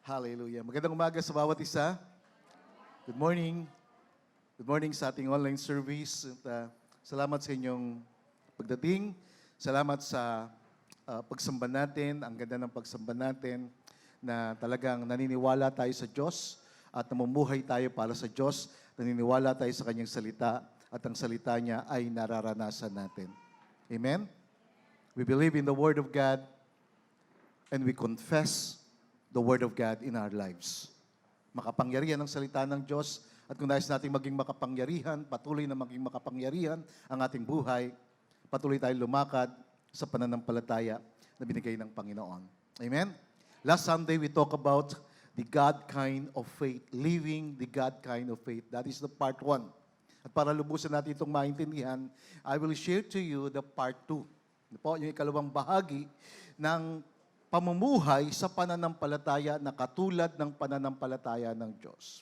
Hallelujah. Magandang umaga sa bawat isa. Good morning. Good morning sa ating online service. At, salamat sa inyong pagdating. Salamat sa pagsamba natin. Ang ganda ng pagsamba natin na talagang naniniwala tayo sa Diyos at namumuhay tayo para sa Diyos. Naniniwala tayo sa Kanyang salita at ang salita niya ay nararanasan natin. Amen? We believe in the Word of God and we confess the Word of God in our lives. Makapangyarihan ang salita ng Diyos at kung nais natin maging makapangyarihan, patuloy na maging makapangyarihan ang ating buhay, patuloy tayong lumakad sa pananampalataya na binigay ng Panginoon. Amen? Last Sunday, we talk about the God kind of faith, living the God kind of faith. That is the part 1. At para lubusan natin itong maintindihan, I will share to you the part 2. Po, yung ikalawang bahagi ng pamumuhay sa pananampalataya na katulad ng pananampalataya ng Diyos.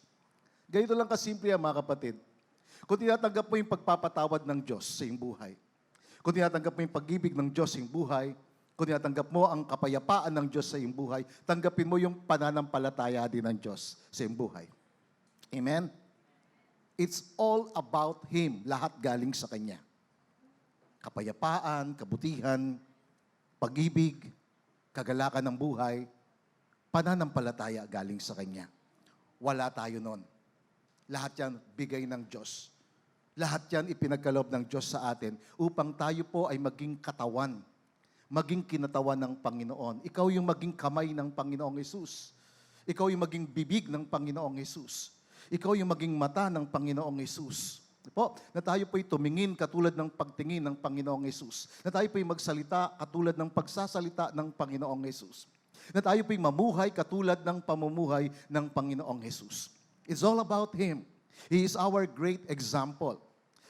Ganito lang kasimple mga kapatid. Kung tinatanggap mo yung pagpapatawad ng Diyos sa iyong buhay, kung tinatanggap mo yung pag-ibig ng Diyos sa iyong buhay, kung tinatanggap mo ang kapayapaan ng Diyos sa iyong buhay, tanggapin mo yung pananampalataya din ng Diyos sa iyong buhay. Amen? It's all about Him. Lahat galing sa Kanya. Kapayapaan, kabutihan, pag-ibig, kagalakan ng buhay, pananampalataya galing sa Kanya. Wala tayo nun. Lahat yan bigay ng Diyos. Lahat yan ipinagkaloob ng Diyos sa atin upang tayo po ay maging katawan, maging kinatawan ng Panginoon. Ikaw yung maging kamay ng Panginoong Hesus. Ikaw yung maging bibig ng Panginoong Hesus. Ikaw yung maging mata ng Panginoong Hesus. Po, na tayo po'y tumingin katulad ng pagtingin ng Panginoong Hesus. Na tayo po'y magsalita katulad ng pagsasalita ng Panginoong Hesus. Na tayo po'y mamuhay katulad ng pamumuhay ng Panginoong Hesus. It's all about Him. He is our great example.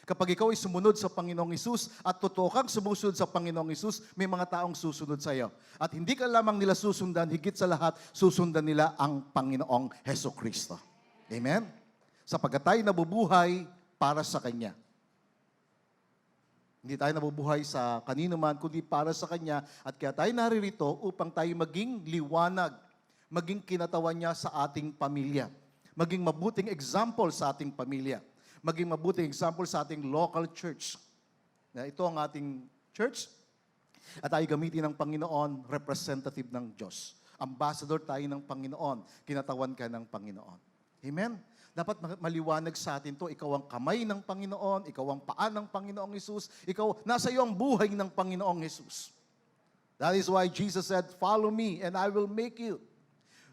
Kapag ikaw ay sumunod sa Panginoong Hesus at totoo kang sumusunod sa Panginoong Hesus, may mga taong susunod sa iyo. At hindi ka lamang nila susundan, higit sa lahat, susundan nila ang Panginoong Hesukristo. Amen? Sapagkat tayo nabubuhay para sa Kanya. Hindi tayo nabubuhay sa kanino man, kundi para sa Kanya. At kaya tayo naririto upang tayo maging liwanag, maging kinatawan niya sa ating pamilya, maging mabuting example sa ating pamilya, maging mabuting example sa ating local church. Ito ang ating church. At tayo gamitin ng Panginoon, representative ng Diyos. Ambassador tayo ng Panginoon, kinatawan ka ng Panginoon. Amen? Dapat maliwanag sa atin to, ikaw ang kamay ng Panginoon, ikaw ang paa ng Panginoong Hesus, ikaw, nasa iyo ang buhay ng Panginoong Hesus. That is why Jesus said, "Follow me and I will make you.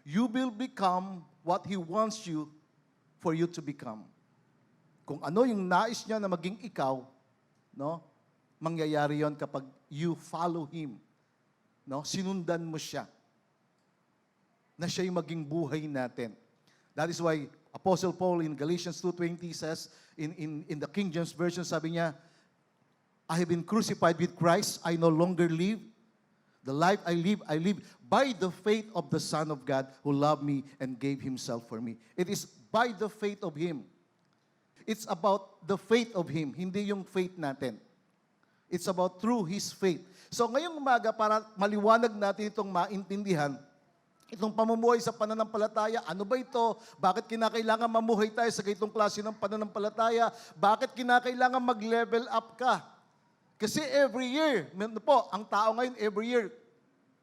You will become what He wants you for you to become." Kung ano yung nais niya na maging ikaw, no? Mangyayari yon kapag you follow Him. No? Sinundan mo siya. Na siya yung maging buhay natin. That is why Apostle Paul in Galatians 2:20 says, in the King James Version, sabi niya, "I have been crucified with Christ. I no longer live. The life I live by the faith of the Son of God who loved me and gave Himself for me." It is by the faith of Him. It's about the faith of Him, hindi yung faith natin. It's about through His faith. So ngayong umaga, para maliwanag natin itong maintindihan, itong pamumuhay sa pananampalataya, ano ba ito? Bakit kinakailangan mamuhay tayo sa ganitong klase ng pananampalataya? Bakit kinakailangan mag-level up ka? Kasi every year, ang tao ngayon every year,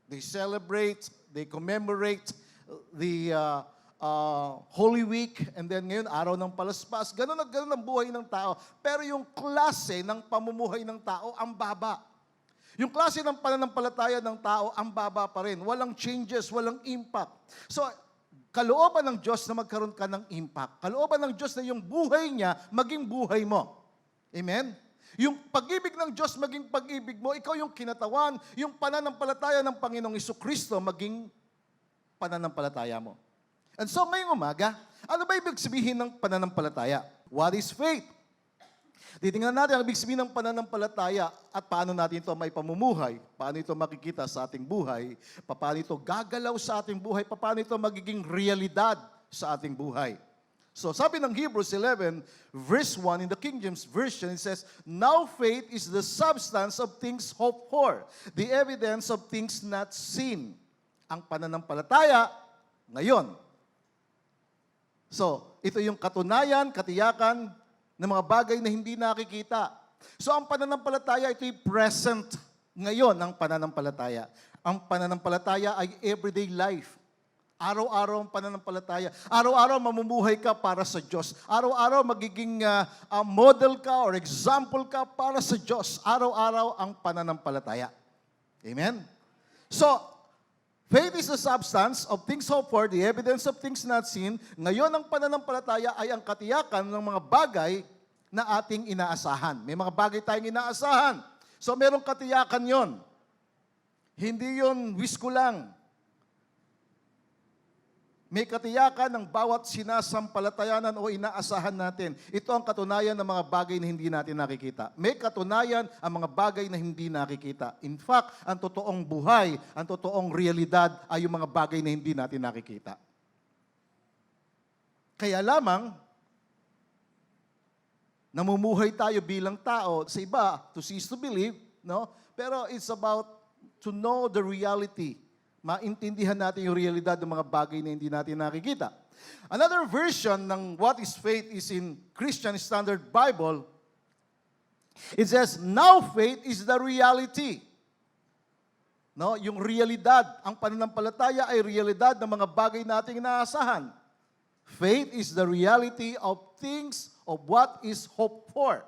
they celebrate, they commemorate the Holy Week, and then ngayon, araw ng Palaspas. Ganun at ganun ang buhay ng tao. Pero yung klase ng pamumuhay ng tao, ang baba. Yung klase ng pananampalataya ng tao, ang baba pa rin. Walang changes, walang impact. So, kalooban ng Diyos na magkaroon ka ng impact. Kalooban ng Diyos na yung buhay niya, maging buhay mo. Amen? Yung pag-ibig ng Diyos, maging pag-ibig mo. Ikaw yung kinatawan, yung pananampalataya ng Panginoong Jesucristo, maging pananampalataya mo. And so, ngayong umaga, ano ba ibig sabihin ng pananampalataya? What is faith? Titingnan natin ang ibig sabihin ng pananampalataya at paano natin ito may pamumuhay, paano ito makikita sa ating buhay, paano ito gagalaw sa ating buhay, paano ito magiging realidad sa ating buhay. So sabi ng Hebrews 11, verse 1 in the King James Version, it says, "Now faith is the substance of things hoped for, the evidence of things not seen." Ang pananampalataya, ngayon. So, ito yung katunayan, katiyakan ng mga bagay na hindi nakikita. So, ang pananampalataya, ito yung present ngayon ang pananampalataya. Ang pananampalataya ay everyday life. Araw-araw ang pananampalataya. Araw-araw mamumuhay ka para sa Diyos. Araw-araw magiging model ka or example ka para sa Diyos. Araw-araw ang pananampalataya. Amen? So, faith is the substance of things hoped for, the evidence of things not seen. Ngayon ang pananampalataya ay ang katiyakan ng mga bagay na ating inaasahan. May mga bagay tayong inaasahan. So, merong katiyakan yon. Hindi yon wish ko lang. May katiyakan ng bawat sinasampalatayanan o inaasahan natin. Ito ang katunayan ng mga bagay na hindi natin nakikita. May katunayan ang mga bagay na hindi nakikita. In fact, ang totoong buhay, ang totoong realidad ay yung mga bagay na hindi natin nakikita. Kaya lamang, namumuhay tayo bilang tao. Sa iba, to see is to believe, no? Pero it's about to know the reality. Maintindihan natin yung realidad ng mga bagay na hindi natin nakikita. Another version ng what is faith is in Christian Standard Bible. It says, now faith is the reality. No, yung realidad, ang pananampalataya ay realidad ng mga bagay nating inaasahan. Faith is the reality of things of what is hoped for.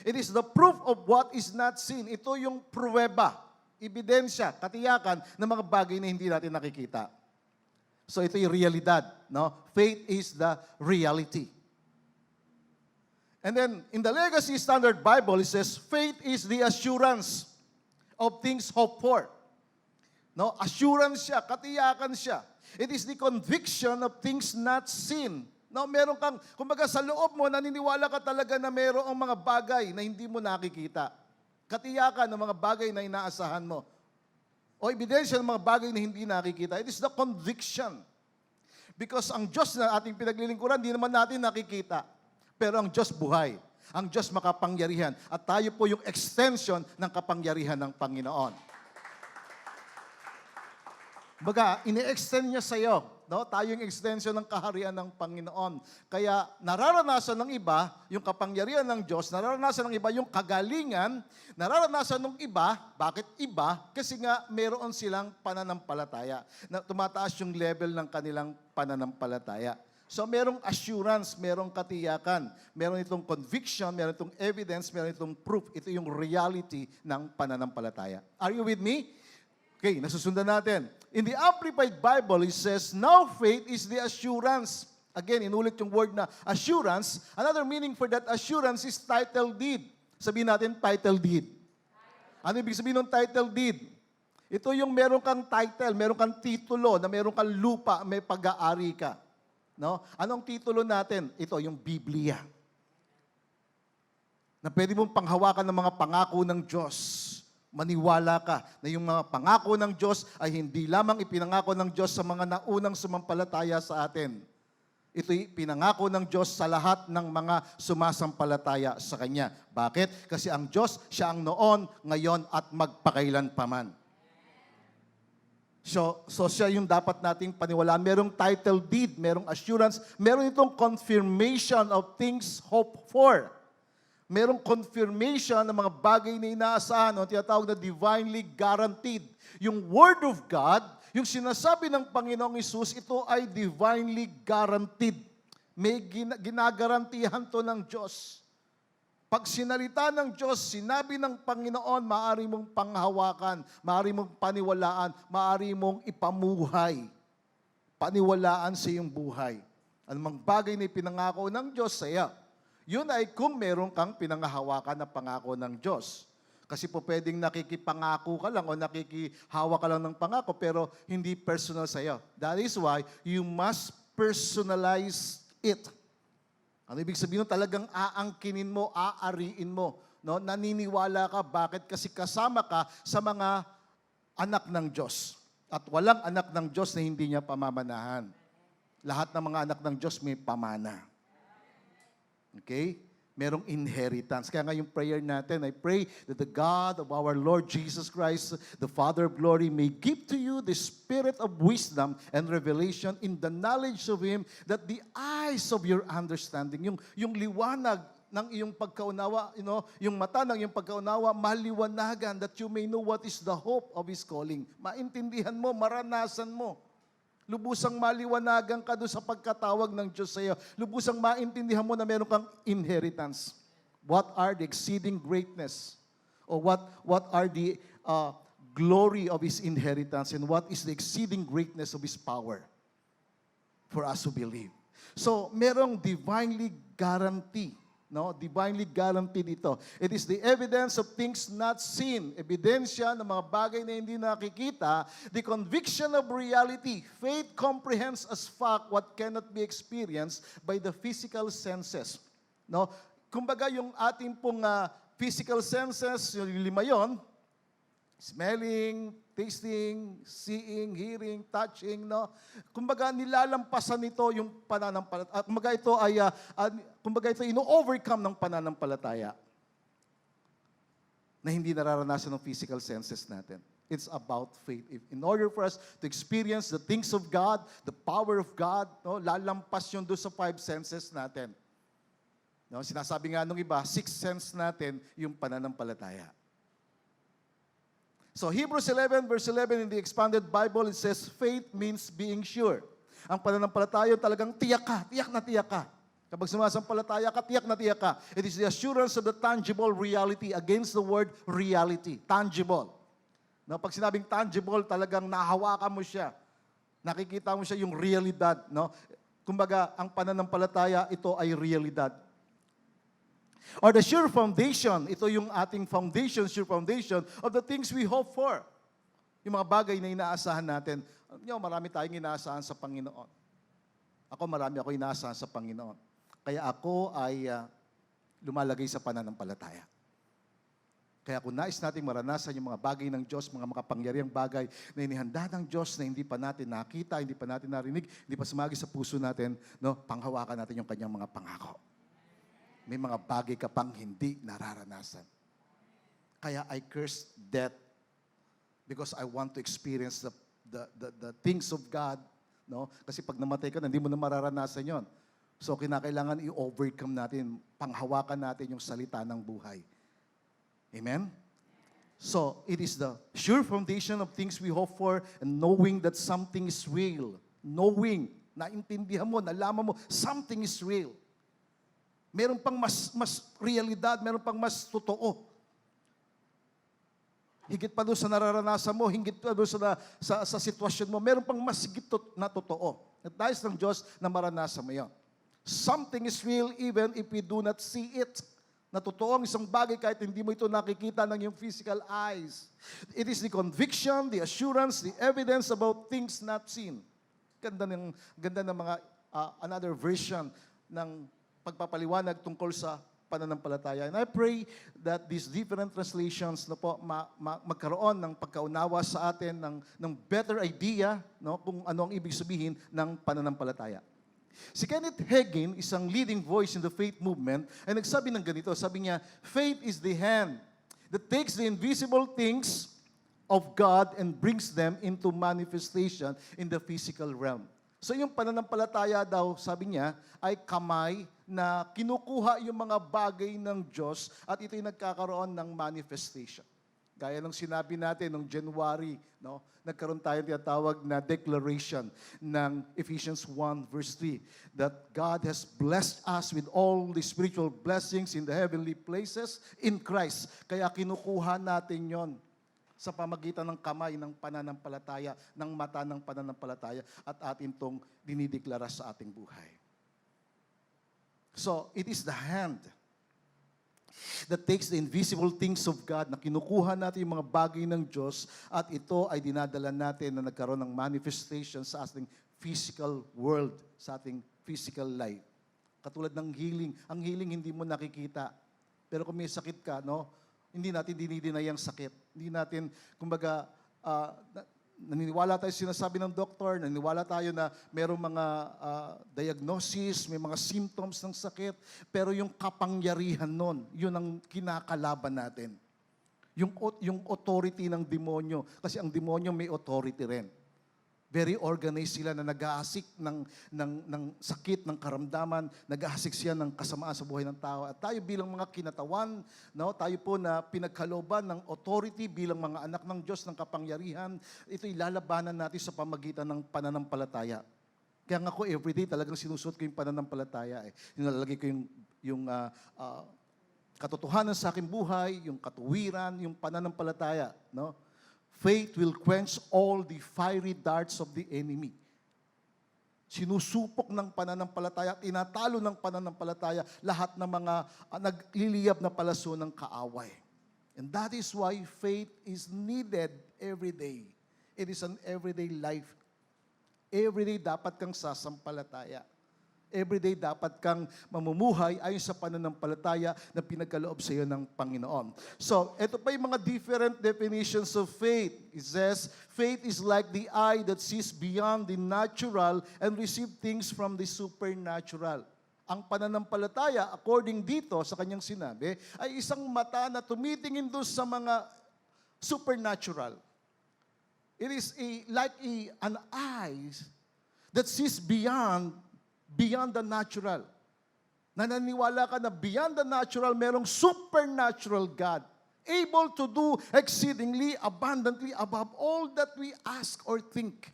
It is the proof of what is not seen. Ito yung pruweba, ebidensya, katiyakan ng mga bagay na hindi natin nakikita. So ito yung realidad, no? Faith is the reality. And then in the Legacy Standard Bible, it says, faith is the assurance of things hoped for. No? Assurance siya, katiyakan siya. It is the conviction of things not seen. No, meron kang, kumbaga sa loob mo, naniniwala ka talaga na mayroong mga bagay na hindi mo nakikita. Katiyakan ng mga bagay na inaasahan mo. O ebidensya ng mga bagay na hindi nakikita. It is the conviction. Because ang Diyos na ating pinaglilingkuran, hindi naman natin nakikita. Pero ang Diyos buhay. Ang Diyos makapangyarihan. At tayo po yung extension ng kapangyarihan ng Panginoon. Baga, ini-extend niya sa iyo. No? Tayo yung extension ng kaharian ng Panginoon. Kaya nararanasan ng iba yung kapangyarihan ng Diyos, nararanasan ng iba yung kagalingan, nararanasan ng iba, bakit iba? Kasi nga meron silang pananampalataya. Na tumataas yung level ng kanilang pananampalataya. So merong assurance, merong katiyakan, meron itong conviction, meron itong evidence, meron itong proof. Ito yung reality ng pananampalataya. Are you with me? Okay, nasusundan natin. In the Amplified Bible, it says, now faith is the assurance. Again, inulit yung word na assurance. Another meaning for that assurance is title deed. Sabihin natin, title deed. Ano ibig sabihin ng title deed? Ito yung meron kang title, meron kang titulo, na meron kang lupa, may pag-aari ka. No? Anong titulo natin? Ito, yung Biblia. Na pwede mong panghawakan ng mga pangako ng Diyos. Maniwala ka na yung mga pangako ng Diyos ay hindi lamang ipinangako ng Diyos sa mga naunang sumampalataya sa atin. Ito'y pinangako ng Diyos sa lahat ng mga sumasampalataya sa Kanya. Bakit? Kasi ang Diyos, siya ang noon, ngayon, at magpakailan paman. So siya yung dapat nating paniwalaan. Merong title deed, merong assurance, meron itong confirmation of things hoped for. Merong confirmation ng mga bagay na inaasahan, o tinatawag na divinely guaranteed. Yung Word of God, yung sinasabi ng Panginoong Hesus, ito ay divinely guaranteed. May ginagarantihan to ng Diyos. Pag sinalita ng Diyos, sinabi ng Panginoon, maaari mong panghawakan, maaari mong paniwalaan, maaari mong ipamuhay. Paniwalaan sa iyong buhay. Anumang bagay na ipinangako ng Diyos sa iyo, yun ay kung meron kang pinanghahawakan na pangako ng Diyos. Kasi po pwedeng nakikipangako ka lang o nakikihawa ka lang ng pangako pero hindi personal sa iyo. That is why you must personalize it. Ano ibig sabihin? Talagang aangkinin mo, aariin mo. No? Naniniwala ka. Bakit? Kasi kasama ka sa mga anak ng Diyos. At walang anak ng Diyos na hindi niya pamamanahan. Lahat ng mga anak ng Diyos may pamana. Okay? Merong inheritance. Kaya nga yung prayer natin, I pray that the God of our Lord Jesus Christ, the Father of glory, may give to you the spirit of wisdom and revelation in the knowledge of Him, that the eyes of your understanding, yung liwanag ng iyong pagkaunawa, yung mata ng iyong pagkaunawa, maliwanagan, that you may know what is the hope of His calling. Maintindihan mo, maranasan mo. Lubusang maliwanagan ka doon sa pagkatawag ng Diyos sa iyo. Lubusang maintindihan mo na meron kang inheritance. What are the exceeding greatness? Or what are the glory of His inheritance? And what is the exceeding greatness of His power? For us to believe. So, merong divinely guarantee. No, divinely guaranteed ito. It is the evidence of things not seen. Ebidensya ng mga bagay na hindi nakikita. The conviction of reality. Faith comprehends as fact what cannot be experienced by the physical senses. No? Kumbaga yung ating pong physical senses, yung lima yon, smelling, tasting, seeing, hearing, touching, no? Kumbaga nilalampasan nito yung pananampalataya. Kumbaga ito ino-overcome ng pananampalataya na hindi nararanasan ng physical senses natin. It's about faith. In order for us to experience the things of God, the power of God, no, lalampas yun doon sa 5 senses natin. No, sinasabi nga nung iba, 6 sense natin yung pananampalataya. So Hebrews 11 verse 11 in the Expanded Bible, it says, faith means being sure. Ang pananampalataya talagang tiyak na tiyak ka. Kapag sumasampalataya ka, tiyak na tiyak ka. It is the assurance of the tangible reality against the word reality. Tangible. No, pag sinabing tangible, talagang nahawakan mo siya. Nakikita mo siya yung realidad. No? Kumbaga, ang pananampalataya, ito ay realidad. Or the sure foundation, ito yung ating foundation, sure foundation of the things we hope for. Yung mga bagay na inaasahan natin. Marami tayong inaasahan sa Panginoon. Marami ako inaasahan sa Panginoon. Kaya ako ay lumalagay sa pananampalataya. Kaya kung nais nating maranasan yung mga bagay ng Diyos, mga makapangyariang bagay na inihanda ng Diyos na hindi pa natin nakita, hindi pa natin narinig, hindi pa sumagi sa puso natin, no, panghawakan natin yung kanyang mga pangako. May mga bagay ka pang hindi nararanasan. Kaya I curse death because I want to experience the things of God. No? Kasi pag namatay ka, hindi mo na mararanasan yon. So kinakailangan i-overcome natin, panghawakan natin yung salita ng buhay. Amen? So, it is the sure foundation of things we hope for and knowing that something is real. Knowing, naintindihan mo, nalaman mo, something is real. Meron pang mas realidad, meron pang mas totoo. Higit pa doon sa nararanasan mo, higit pa doon sa sitwasyon mo, meron pang mas higit na totoo. At dahil ng Diyos na maranasan mo yan. Something is real even if we do not see it. Na totoo ang isang bagay kahit hindi mo ito nakikita ng iyong physical eyes. It is the conviction, the assurance, the evidence about things not seen. Ganda ng mga another version ng pagpapaliwanag tungkol sa pananampalataya. And I pray that these different translations na po magkaroon ng pagkaunawa sa atin ng better idea, no, kung ano ang ibig sabihin ng pananampalataya. Si Kenneth Hagin, isang leading voice in the faith movement, ay nagsabi ng ganito, sabi niya, faith is the hand that takes the invisible things of God and brings them into manifestation in the physical realm. So yung pananampalataya daw, sabi niya, ay kamay na kinukuha yung mga bagay ng Diyos at ito'y nagkakaroon ng manifestation. Gaya ng sinabi natin noong January, no, nagkaroon tayo tinatawag na declaration ng Ephesians 1 verse 3 that God has blessed us with all the spiritual blessings in the heavenly places in Christ. Kaya kinukuha natin yon sa pamagitan ng kamay ng pananampalataya, ng mata ng pananampalataya, at atin tong dinideklara sa ating buhay. So, it is the hand that takes the invisible things of God, na kinukuha natin yung mga bagay ng Diyos, at ito ay dinadala natin na nagkaroon ng manifestation sa ating physical world, sa ating physical life. Katulad ng healing. Ang healing hindi mo nakikita. Pero kung may sakit ka, no, hindi natin dinidinay ang sakit. Hindi natin, kumbaga, naniniwala tayo sinasabi ng doktor, naniniwala tayo na merong mga diagnosis, may mga symptoms ng sakit, pero yung kapangyarihan nun, yun ang kinakalaban natin. Yung authority ng demonyo, kasi ang demonyo may authority rin. Very organized sila na nag-aasik ng sakit, ng karamdaman, nag-aasik siya ng kasamaan sa buhay ng tao. At tayo bilang mga kinatawan, no, tayo po na pinagkalooban ng authority bilang mga anak ng Diyos ng kapangyarihan, ito ilalabanan natin sa pamagitan ng pananampalataya. Kaya nga ko everyday talagang sinusuot ko yung pananampalataya. Nilalagay ko yung katotohanan sa aking buhay, yung katuwiran, yung pananampalataya, no? Faith will quench all the fiery darts of the enemy. Sinusupok ng pananampalataya, tinatalo ng pananampalataya lahat ng mga nagliliyab na palaso ng kaaway. And that is why faith is needed every day. It is an everyday life. Every day dapat kang sasampalataya. Every day dapat kang mamumuhay ayon sa pananampalataya na pinagkaloob sa iyo ng Panginoon. So, ito pa yung mga different definitions of faith. It says, faith is like the eye that sees beyond the natural and receive things from the supernatural. Ang pananampalataya, according dito sa kanyang sinabi, ay isang mata na tumitingin doon sa mga supernatural. It is an eye that sees beyond the natural. Nananiwala ka na beyond the natural, merong supernatural God, able to do exceedingly abundantly above all that we ask or think.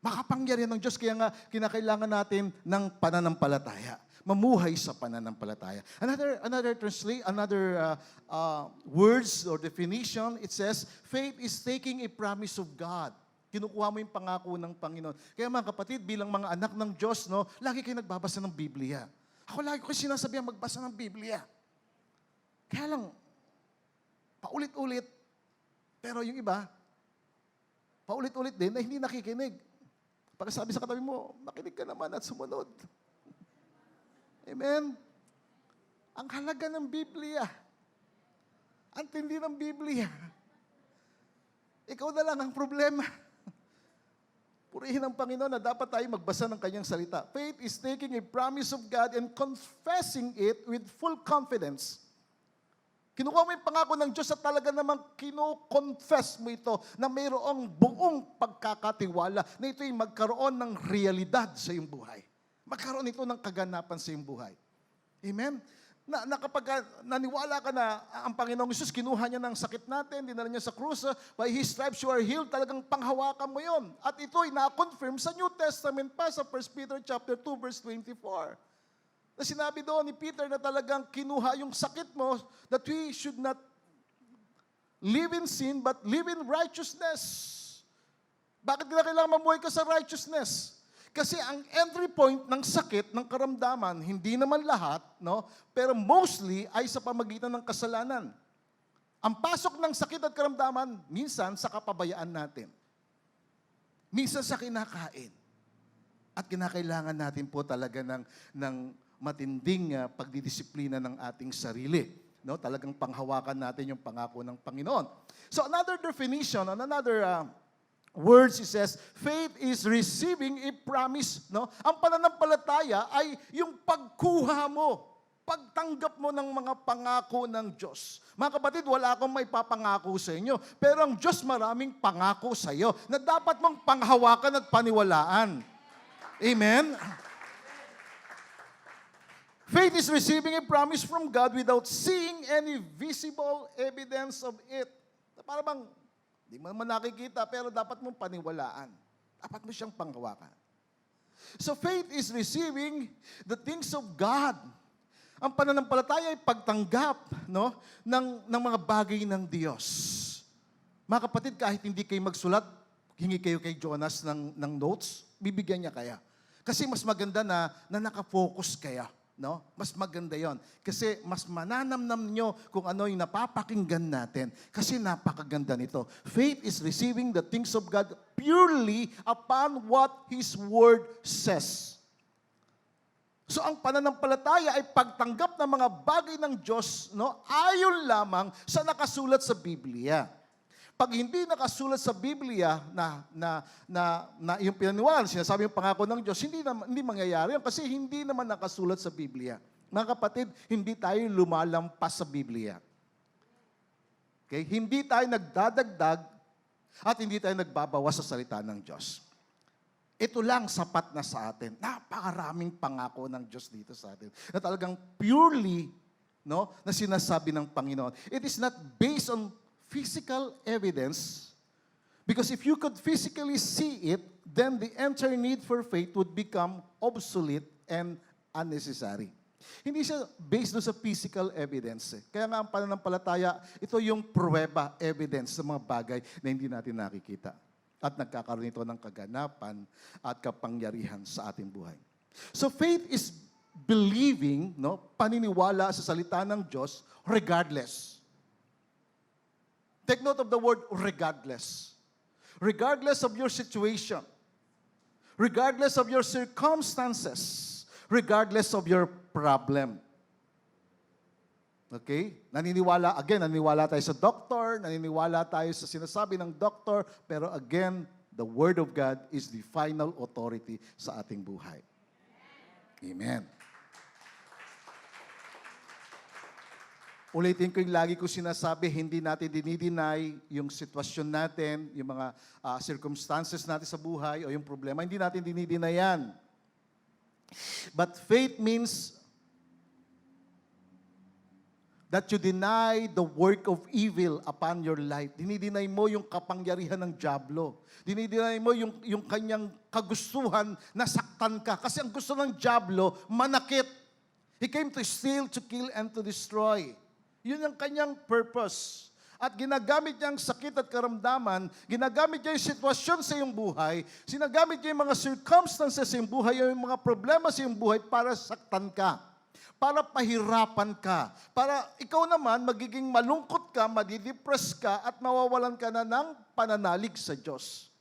Makapangyarihan ng Diyos, kaya nga kinakailangan natin ng pananampalataya. Mamuhay sa pananampalataya. Another words or definition, it says, faith is taking a promise of God. Kinukuha mo yung pangako ng Panginoon. Kaya mga kapatid, bilang mga anak ng Diyos, no, lagi kayo nagbabasa ng Biblia. Ako lagi ko sinasabihan magbasa ng Biblia. Kaya lang, paulit-ulit. Pero yung iba, paulit-ulit din na hindi nakikinig. Pagkasabi sa katabi mo, makinig ka naman at sumunod. Amen? Ang halaga ng Biblia. Ang tindi ng Biblia. Ikaw na lang ang problema. Purihin ang Panginoon na dapat tayo magbasa ng kanyang salita. Faith is taking a promise of God and confessing it with full confidence. Kinukuha mo yung pangako ng Diyos at talaga namang kino-confess mo ito na mayroong buong pagkakatiwala na ito'y magkaroon ng realidad sa iyong buhay. Magkaroon ito ng kaganapan sa iyong buhay. Amen? Na kapag naniwala ka na ang Panginoong Hesus, kinuha niya ng sakit natin, dinala niya sa krus, by His stripes you are healed, talagang panghawakan mo yon. At ito'y na-confirm sa New Testament pa, sa 1 Peter chapter 2, verse 24. Na sinabi doon ni Peter na talagang kinuha yung sakit mo, that we should not live in sin, but live in righteousness. Bakit kailangan mamuhay ka sa righteousness? Kasi ang entry point ng sakit, ng karamdaman, hindi naman lahat, no? Pero mostly ay sa pamagitan ng kasalanan. Ang pasok ng sakit at karamdaman, minsan sa kapabayaan natin. Minsan sa kinakain. At kinakailangan natin po talaga ng matinding pagdidisiplina ng ating sarili. No? Talagang panghawakan natin yung pangako ng Panginoon. So another definition, another words, it says, faith is receiving a promise. No? Ang pananampalataya ay yung pagkuha mo, pagtanggap mo ng mga pangako ng Diyos. Mga kapatid, wala akong may papangako sa inyo, pero ang Diyos maraming pangako sa iyo na dapat mong panghawakan at paniwalaan. Amen? Faith is receiving a promise from God without seeing any visible evidence of it. Para bang, hindi mo naman nakikita, pero dapat mong paniwalaan. Dapat mo siyang panghawakan. So faith is receiving the things of God. Ang pananampalataya ay pagtanggap, no, ng mga bagay ng Diyos. Mga kapatid, kahit hindi kayo magsulat, hingi kayo kay Jonas ng notes, bibigyan niya kaya. Kasi mas maganda na nakafocus kaya. No? Mas maganda yon. Kasi mas mananamnam nyo kung ano yung napapakinggan natin. Kasi napakaganda nito. Faith is receiving the things of God purely upon what His Word says. So ang pananampalataya ay pagtanggap ng mga bagay ng Diyos, no, ayon lamang sa nakasulat sa Biblia. Pag hindi nakasulat sa Biblia na yung pinaniwalaan, sinasabi yung pangako ng Diyos, hindi mangyayari yan kasi hindi naman nakasulat sa Biblia. Mga kapatid, hindi tayo lumalampas sa Biblia. Okay? Hindi tayo nagdadagdag at hindi tayo nagbabawas sa salita ng Diyos. Ito lang sapat na sa atin. Napakaraming pangako ng Diyos dito sa atin na talagang purely na sinasabi ng Panginoon. It is not based on physical evidence, because if you could physically see it, then the entire need for faith would become obsolete and unnecessary. Hindi siya based doon sa physical evidence. Kaya nga ang pananampalataya, ito yung pruweba, evidence sa mga bagay na hindi natin nakikita. At nagkakaroon ito ng kaganapan at kapangyarihan sa ating buhay. So faith is believing, paniniwala sa salita ng Diyos regardless. Take note of the word regardless. Regardless of your situation. Regardless of your circumstances. Regardless of your problem. Okay? Naniniwala tayo sa doktor, naniniwala tayo sa sinasabi ng doktor, pero again, the Word of God is the final authority sa ating buhay. Amen. Ulitin ko yung lagi ko sinasabi, hindi natin dinideny yung sitwasyon natin, yung mga circumstances natin sa buhay o yung problema, hindi natin dinideny yan. But faith means that you deny the work of evil upon your life. Dinideny mo yung kapangyarihan ng dyablo. Dinideny mo yung kanyang kagustuhan na saktan ka. Kasi ang gusto ng dyablo, manakit. He came to steal, to kill, and to destroy. Yun ang kanyang purpose. At ginagamit niya ang sakit at karamdaman, ginagamit niya yung sitwasyon sa iyong buhay, sinagamit niya yung mga circumstances sa iyong buhay, yung mga problema sa iyong buhay para saktan ka, para pahirapan ka, para ikaw naman magiging malungkot ka, madidepress ka, at mawawalan ka na ng pananalig sa Diyos.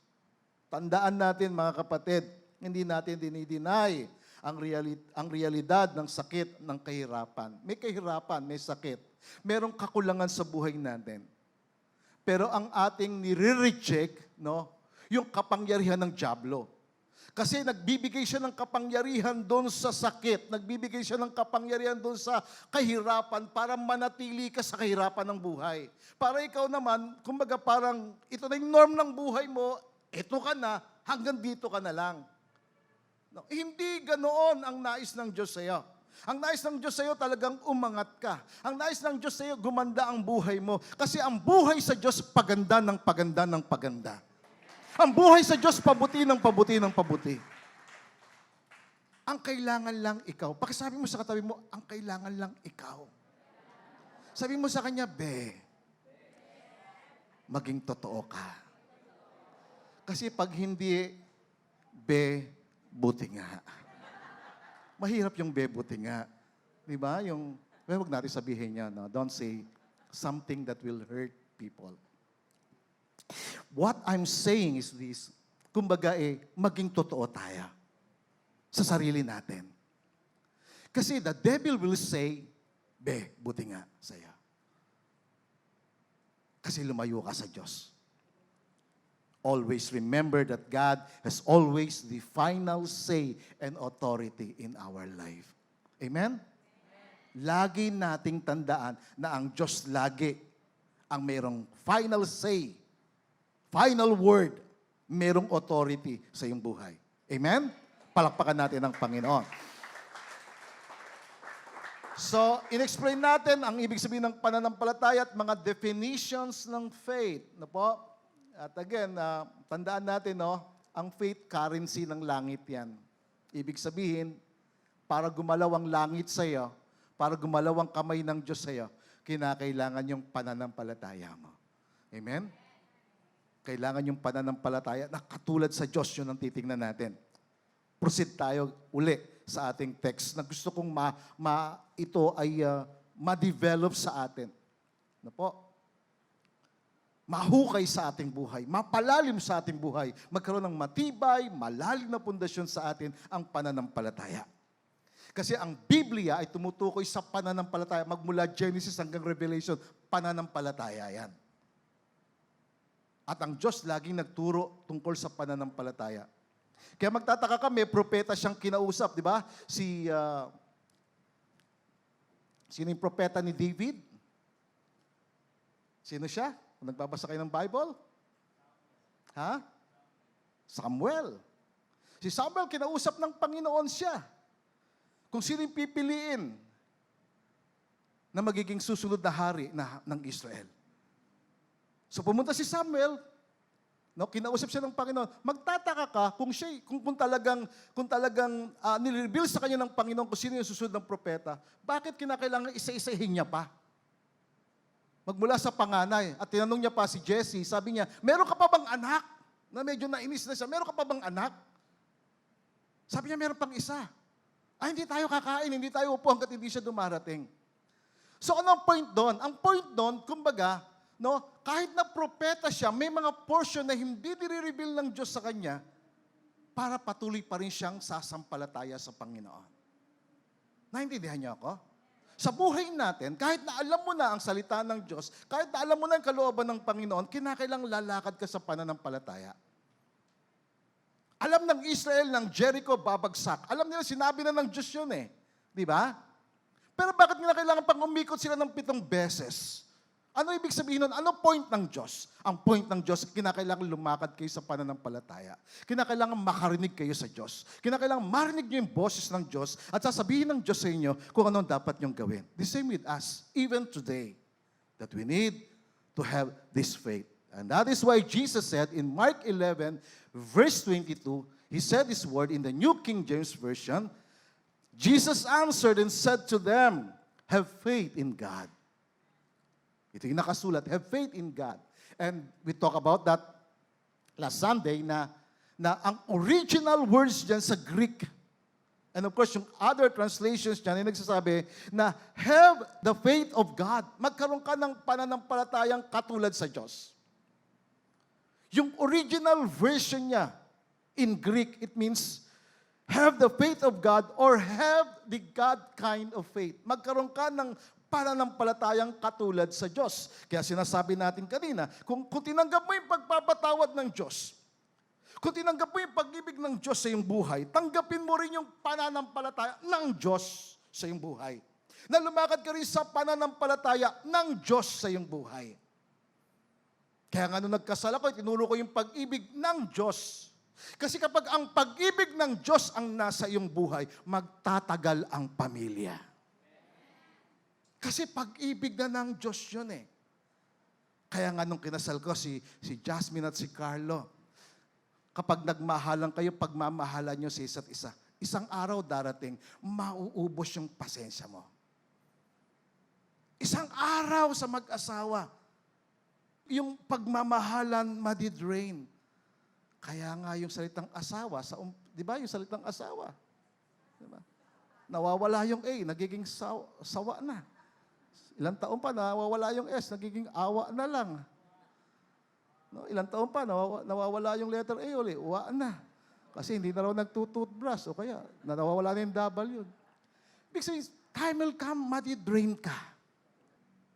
Tandaan natin mga kapatid, hindi natin dinideny ang realidad ng sakit, ng kahirapan. May kahirapan, may sakit. Merong kakulangan sa buhay natin. Pero ang ating nire-reject, yung kapangyarihan ng dyablo. Kasi nagbibigay siya ng kapangyarihan doon sa sakit, nagbibigay siya ng kapangyarihan doon sa kahirapan para manatili ka sa kahirapan ng buhay. Para ikaw naman, kumbaga parang ito na yung norm ng buhay mo, ito ka na, hanggang dito ka na lang. Hindi ganoon ang nais ng Diyos sa iyo. Ang nais ng Diyos sa iyo talagang umangat ka. Ang nais ng Diyos sa iyo, gumanda ang buhay mo. Kasi ang buhay sa Diyos, paganda ng paganda ng paganda. Ang buhay sa Diyos, pabuti ng pabuti ng pabuti. Ang kailangan lang ikaw. Pakisabi mo sa katabi mo, ang kailangan lang ikaw. Sabi mo sa kanya, maging totoo ka. Kasi pag hindi, buti nga. Mahirap yung buti nga. Di ba? Huwag natin sabihin niya, don't say something that will hurt people. What I'm saying is this, kumbaga maging totoo tayo sa sarili natin. Kasi the devil will say, buti nga sa'yo. Kasi lumayo ka sa Diyos. Always remember that God has always the final say and authority in our life. Amen? Lagi nating tandaan na ang Diyos lagi ang mayroong final say, final word, mayroong authority sa iyong buhay. Amen? Palakpakan natin ang Panginoon. So, in-explain natin ang ibig sabihin ng pananampalataya at mga definitions ng faith. Na po? At again, tandaan natin, ang faith currency ng langit yan. Ibig sabihin, para gumalaw ang langit sa iyo, para gumalaw ang kamay ng Diyos sa iyo, kinakailangan yung pananampalataya mo. Amen? Kailangan yung pananampalataya na katulad sa Diyos, yun ang titingnan natin. Proceed tayo uli sa ating text na gusto kong ito ay ma-develop sa atin. Ano po? Mahukay sa ating buhay, mapalalim sa ating buhay, magkaroon ng matibay, malalim na pundasyon sa atin ang pananampalataya. Kasi ang Biblia ay tumutukoy sa pananampalataya, magmula Genesis hanggang Revelation, pananampalataya yan. At ang Diyos laging nagturo tungkol sa pananampalataya. Kaya magtataka ka, may propeta siyang kinausap, di ba? Sino yung propeta ni David? Sino siya? Kung nagbabasa kayo ng Bible? Ha? Samuel. Si Samuel, kinausap ng Panginoon siya. Kung sino yung pipiliin na magiging susunod na hari ng Israel. So pumunta si Samuel, kinausap siya ng Panginoon. Magtataka ka kung kung talagang nireveal sa kanya ng Panginoon kung sino yung susunod ng propeta, bakit kinakailangan isa-isahin niya pa? Magmula sa panganay. At tinanong niya pa si Jesse, sabi niya, meron ka pa bang anak? Na medyo nainis na siya, meron ka pa bang anak? Sabi niya, meron pang isa. Hindi tayo kakain, hindi tayo upo hanggat hindi siya dumarating. So ano ang point doon? Ang point doon, kumbaga, kahit na propeta siya, may mga portion na hindi nire-reveal ng Diyos sa kanya para patuloy pa rin siyang sasampalataya sa Panginoon. Naintindihan niyo ako? Sa buhay natin, kahit na alam mo na ang salita ng Diyos, kahit na alam mo na ang kalooban ng Panginoon, kinakailangang lalakad ka sa pananampalataya. Alam ng Israel ng Jericho babagsak. Alam nila, sinabi na ng Diyos yun eh. Di ba? Pero bakit kinakailangan pang umikot sila ng 7 beses? Ano ibig sabihin nun? Ano point ng Diyos? Ang point ng Diyos, kinakailangan lumakad kayo sa pananampalataya. Kinakailangan makarinig kayo sa Diyos. Kinakailangan marinig niyo yung boses ng Diyos at sasabihin ng Diyos sa inyo kung anong dapat niyong gawin. The same with us, even today, that we need to have this faith. And that is why Jesus said in Mark 11, verse 22, He said this word in the New King James Version, Jesus answered and said to them, have faith in God. Ito yung nakasulat, have faith in God. And we talk about that last Sunday na ang original words dyan sa Greek, and of course yung other translations dyan ay nagsasabi na have the faith of God. Magkaroon ka ng pananampalatayang katulad sa Diyos. Yung original version niya in Greek, it means have the faith of God or have the God kind of faith. Magkaroon ka ng pananampalatayang katulad sa Diyos. Kaya sinasabi natin kanina, kung tinanggap mo yung pagpapatawad ng Diyos, kung tinanggap mo yung pag-ibig ng Diyos sa iyong buhay, tanggapin mo rin yung pananampalataya ng Diyos sa iyong buhay. Na lumakad ka rin sa pananampalataya ng Diyos sa iyong buhay. Kaya nga nung nagkasala ko, tinuro ko yung pag-ibig ng Diyos. Kasi kapag ang pag-ibig ng Diyos ang nasa iyong buhay, magtatagal ang pamilya. Kasi pag-ibig na ng Diyos yun eh. Kaya nga nung kinasal ko si Jasmine at si Carlo, kapag nagmahalan kayo, pagmamahalan nyo sa isa't isa, isang araw darating, mauubos yung pasensya mo. Isang araw sa mag-asawa, yung pagmamahalan madidrain. Kaya nga yung salitang asawa, di ba yung salitang asawa? Diba? Nawawala yung A, nagiging sawa na. Ilang taon pa, nawawala yung S, nagiging awa na lang. Ilang taon pa, nawawala yung letter A ulit, uwa na. Kasi hindi na raw nagtututbrush, o kaya nawawala na yung W. Big says, time will come, madidrain ka.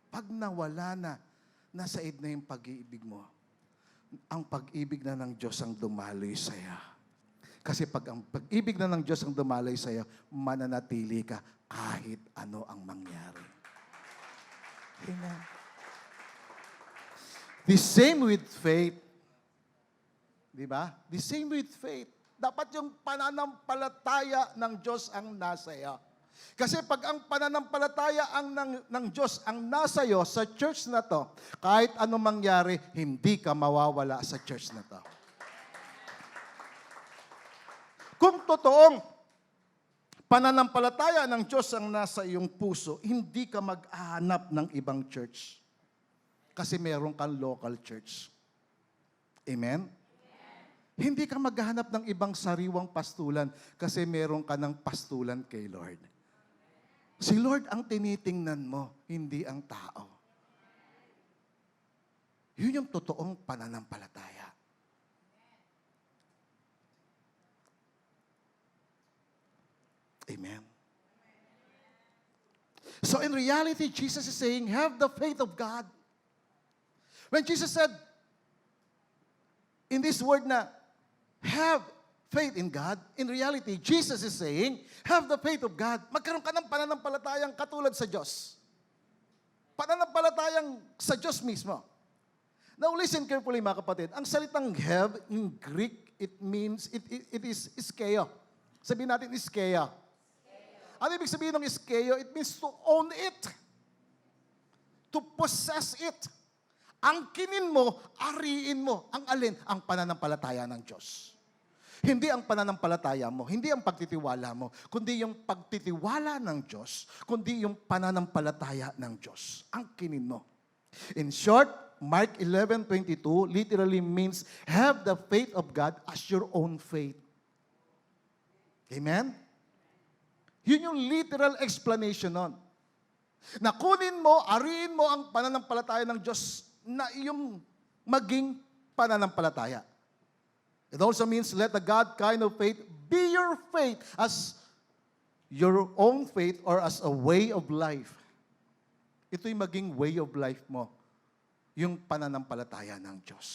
Pag nawala na, nasa id na yung pag-iibig mo. Ang pag-ibig na ng Diyos ang dumaloy sa'yo. Kasi pag ang pag-ibig na ng Diyos ang dumaloy sa'yo, mananatili ka kahit ano ang mangyari. Amen. The same with faith. Di ba? The same with faith. Dapat yung pananampalataya ng Diyos ang nasa iyo. Kasi pag ang pananampalataya ng Diyos ang nasa iyo sa church na to, kahit anong mangyari, hindi ka mawawala sa church na to. Kung totoong pananampalataya ng Diyos ang nasa iyong puso, hindi ka mag-ahanap ng ibang church. Kasi meron kang local church. Amen? Hindi ka maghahanap ng ibang sariwang pastulan kasi meron ka ng pastulan kay Lord. Si Lord ang tinitingnan mo, hindi ang tao. Yun yung totoong pananampalataya. Amen. So in reality, Jesus is saying, have the faith of God. When Jesus said, In this word na, have faith in God, in reality, Jesus is saying, have the faith of God. Magkaroon ka ng pananampalatayang katulad sa Diyos. Pananampalatayang sa Diyos mismo. Now listen carefully mga kapatid. Ang salitang have in Greek, it means, it is iskeo. Sabihin natin iskeo. Ano ibig sabihin ng iskeo? It means to own it. To possess it. Angkinin mo, ariin mo. Ang alin? Ang pananampalataya ng Diyos. Hindi ang pananampalataya mo, hindi ang pagtitiwala mo, kundi yung pagtitiwala ng Diyos, kundi yung pananampalataya ng Diyos. Angkinin mo. In short, Mark 11:22 literally means, have the faith of God as your own faith. Amen? Yun yung literal explanation nun. Na kunin mo, ariin mo ang pananampalataya ng Diyos na iyong maging pananampalataya. It also means let the God kind of faith be your faith as your own faith or as a way of life. Ito'y maging way of life mo, yung pananampalataya ng Diyos.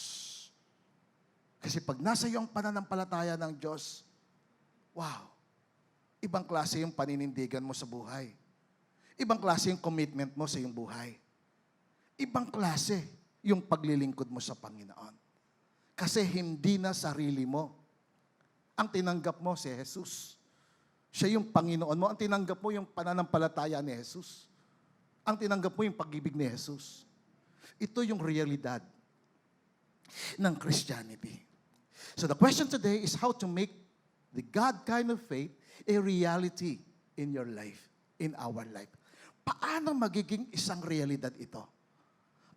Kasi pag nasa iyo ang pananampalataya ng Diyos, wow, ibang klase yung paninindigan mo sa buhay. Ibang klase yung commitment mo sa iyong buhay. Ibang klase yung paglilingkod mo sa Panginoon. Kasi hindi na sarili mo. Ang tinanggap mo si Jesus. Siya yung Panginoon mo. Ang tinanggap mo yung pananampalataya ni Jesus. Ang tinanggap mo yung pag-ibig ni Jesus. Ito yung realidad ng Christianity. So the question today is how to make the God kind of faith a reality in your life, in our life. Paano magiging isang realidad ito?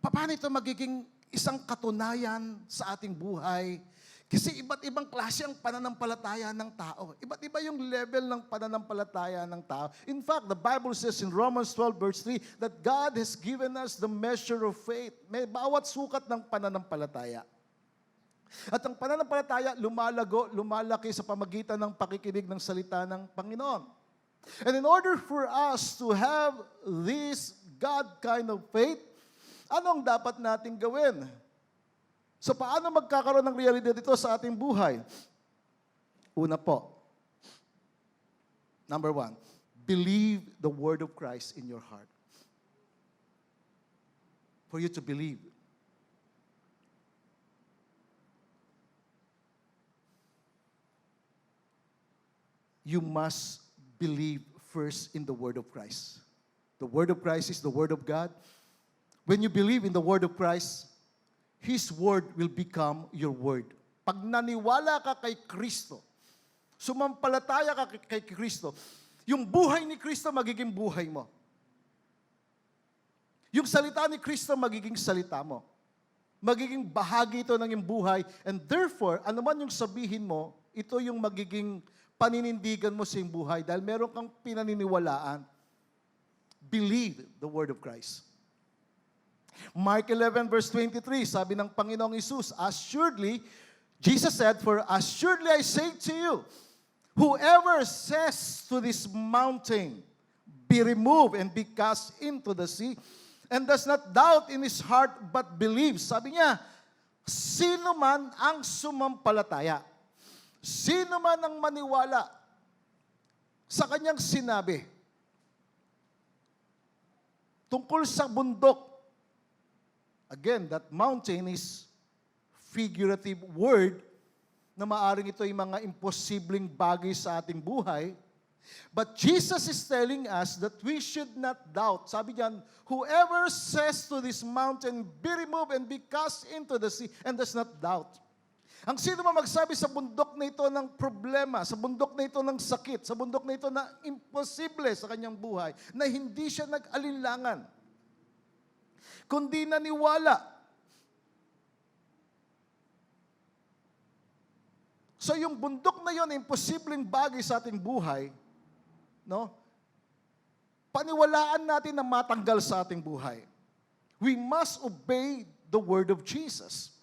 Paano ito magiging isang katunayan sa ating buhay? Kasi iba't ibang klase ang pananampalataya ng tao. Iba't iba yung level ng pananampalataya ng tao. In fact, the Bible says in Romans 12 verse 3 that God has given us the measure of faith. May bawat sukat ng pananampalataya. At ang pananampalataya lumalago, lumalaki sa pamagitan ng pakikinig ng salita ng Panginoon. And in order for us to have this God kind of faith, anong dapat nating gawin? So paano magkakaroon ng realidad ito sa ating buhay? Una po, number 1, believe the word of Christ in your heart. For you to believe. You must believe first in the word of Christ. The word of Christ is the word of God. When you believe in the word of Christ, His word will become your word. Pag naniwala ka kay Kristo, sumampalataya ka kay Kristo, yung buhay ni Kristo magiging buhay mo. Yung salita ni Kristo magiging salita mo. Magiging bahagi ito ng iyong buhay. And therefore, ano man yung sabihin mo, ito yung magiging paninindigan mo sa iyong buhay dahil meron kang pinaniniwalaan. Believe the word of Christ. Mark 11 verse 23, sabi ng Panginoong Hesus, assuredly, Jesus said, for assuredly I say to you, whoever says to this mountain, be removed and be cast into the sea, and does not doubt in his heart but believes. Sabi niya, sino man ang sumampalataya, sino man ang maniwala sa kanyang sinabi, tungkol sa bundok. Again, that mountain is figurative word na maaring ito ay mga imposibleng bagay sa ating buhay. But Jesus is telling us that we should not doubt. Sabi niyan, whoever says to this mountain, be removed and be cast into the sea, and does not doubt. Ang sino man magsabi sa bundok na ito ng problema, sa bundok na ito ng sakit, sa bundok na ito na imposible sa kanyang buhay, na hindi siya nag-alinlangan, kundi naniwala. So yung bundok na yon, imposibleng bagay sa ating buhay, no? Paniwalaan natin na matanggal sa ating buhay. We must obey the word of Jesus.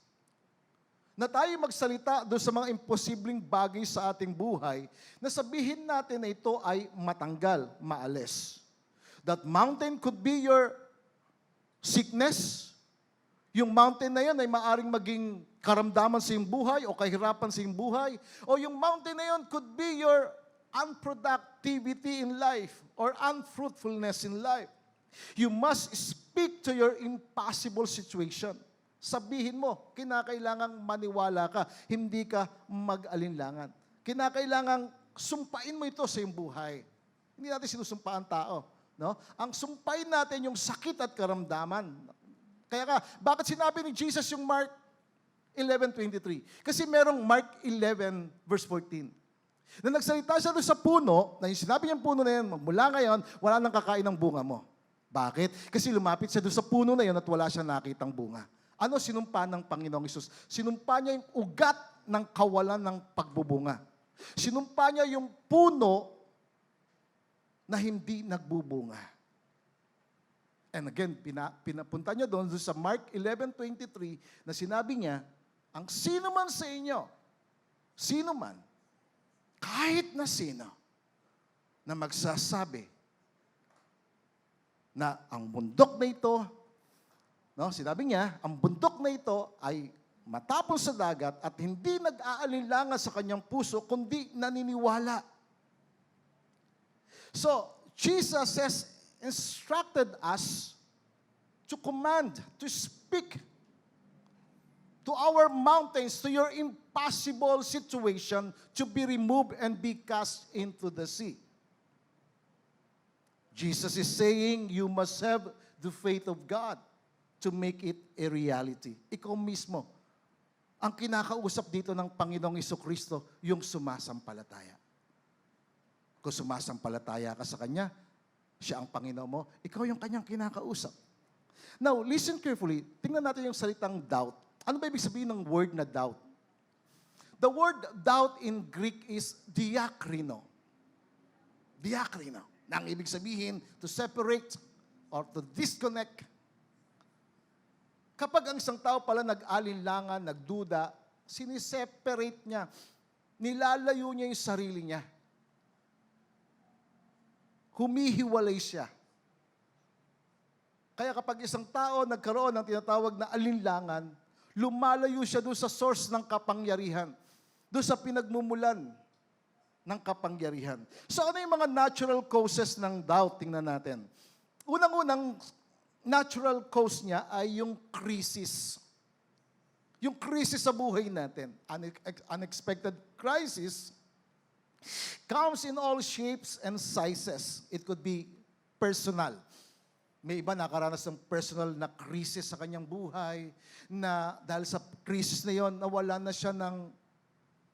Na tayo magsalita doon sa mga imposibleng bagay sa ating buhay, na sabihin natin na ito ay matanggal, maalis. That mountain could be your sickness. Yung mountain na yan ay maaring maging karamdaman sa iyong buhay o kahirapan sa iyong buhay. O yung mountain na yun could be your unproductivity in life or unfruitfulness in life. You must speak to your impossible situation. Sabihin mo, kinakailangang maniwala ka, hindi ka mag-alinlangan. Kinakailangang sumpain mo ito sa iyong buhay. Hindi natin sinusumpaan tao. No? Ang sumpain natin yung sakit at karamdaman. Kaya bakit sinabi ni Jesus yung Mark 11:23? Kasi merong Mark 11 verse 14. Na nagsalita siya doon sa puno, na yung sinabi niyang puno na yan, mula ngayon, wala nang kakain ng bunga mo. Bakit? Kasi lumapit siya doon sa puno na yun at wala siyang nakitang bunga. Ano sinumpa ng Panginoong Hesus? Sinumpa niya yung ugat ng kawalan ng pagbubunga. Sinumpa niya yung puno na hindi nagbubunga. And again, pinapunta niya doon sa Mark 11:23 na sinabi niya, ang sino man sa inyo, sino man, kahit na sino, na magsasabi na ang bundok na ito, no, sinabi niya, ang bundok na ito ay matapon sa dagat at hindi nag-aalinlangan sa kanyang puso, kundi naniniwala. So, Jesus has instructed us to command, to speak to our mountains, to your impossible situation to be removed and be cast into the sea. Jesus is saying you must have the faith of God to make it a reality. Ikaw mismo, ang kinakausap dito ng Panginoong Jesucristo, yung sumasampalataya. Kung sumasampalataya ka sa Kanya, siya ang Panginoon mo, ikaw yung Kanyang kinakausap. Now, listen carefully. Tingnan natin yung salitang doubt. Ano ba ibig sabihin ng word na doubt? The word doubt in Greek is diakrino. Diakrino. Na ang ibig sabihin, to separate or to disconnect. Kapag ang isang tao pala nag-alinlangan, nagduda, siniseparate niya, nilalayo niya yung sarili niya. Humihiwalay siya. Kaya kapag isang tao nagkaroon ng tinatawag na alinlangan, lumalayo siya doon sa source ng kapangyarihan, doon sa pinagmumulan ng kapangyarihan. So ano yung mga natural causes ng doubt? Tingnan natin. Unang-unang natural cause niya ay yung crisis. Yung crisis sa buhay natin. Unexpected crisis comes in all shapes and sizes. It could be personal. May iba nakaranas ng personal na crisis sa kanyang buhay, na dahil sa crisis na yon, nawala na siya ng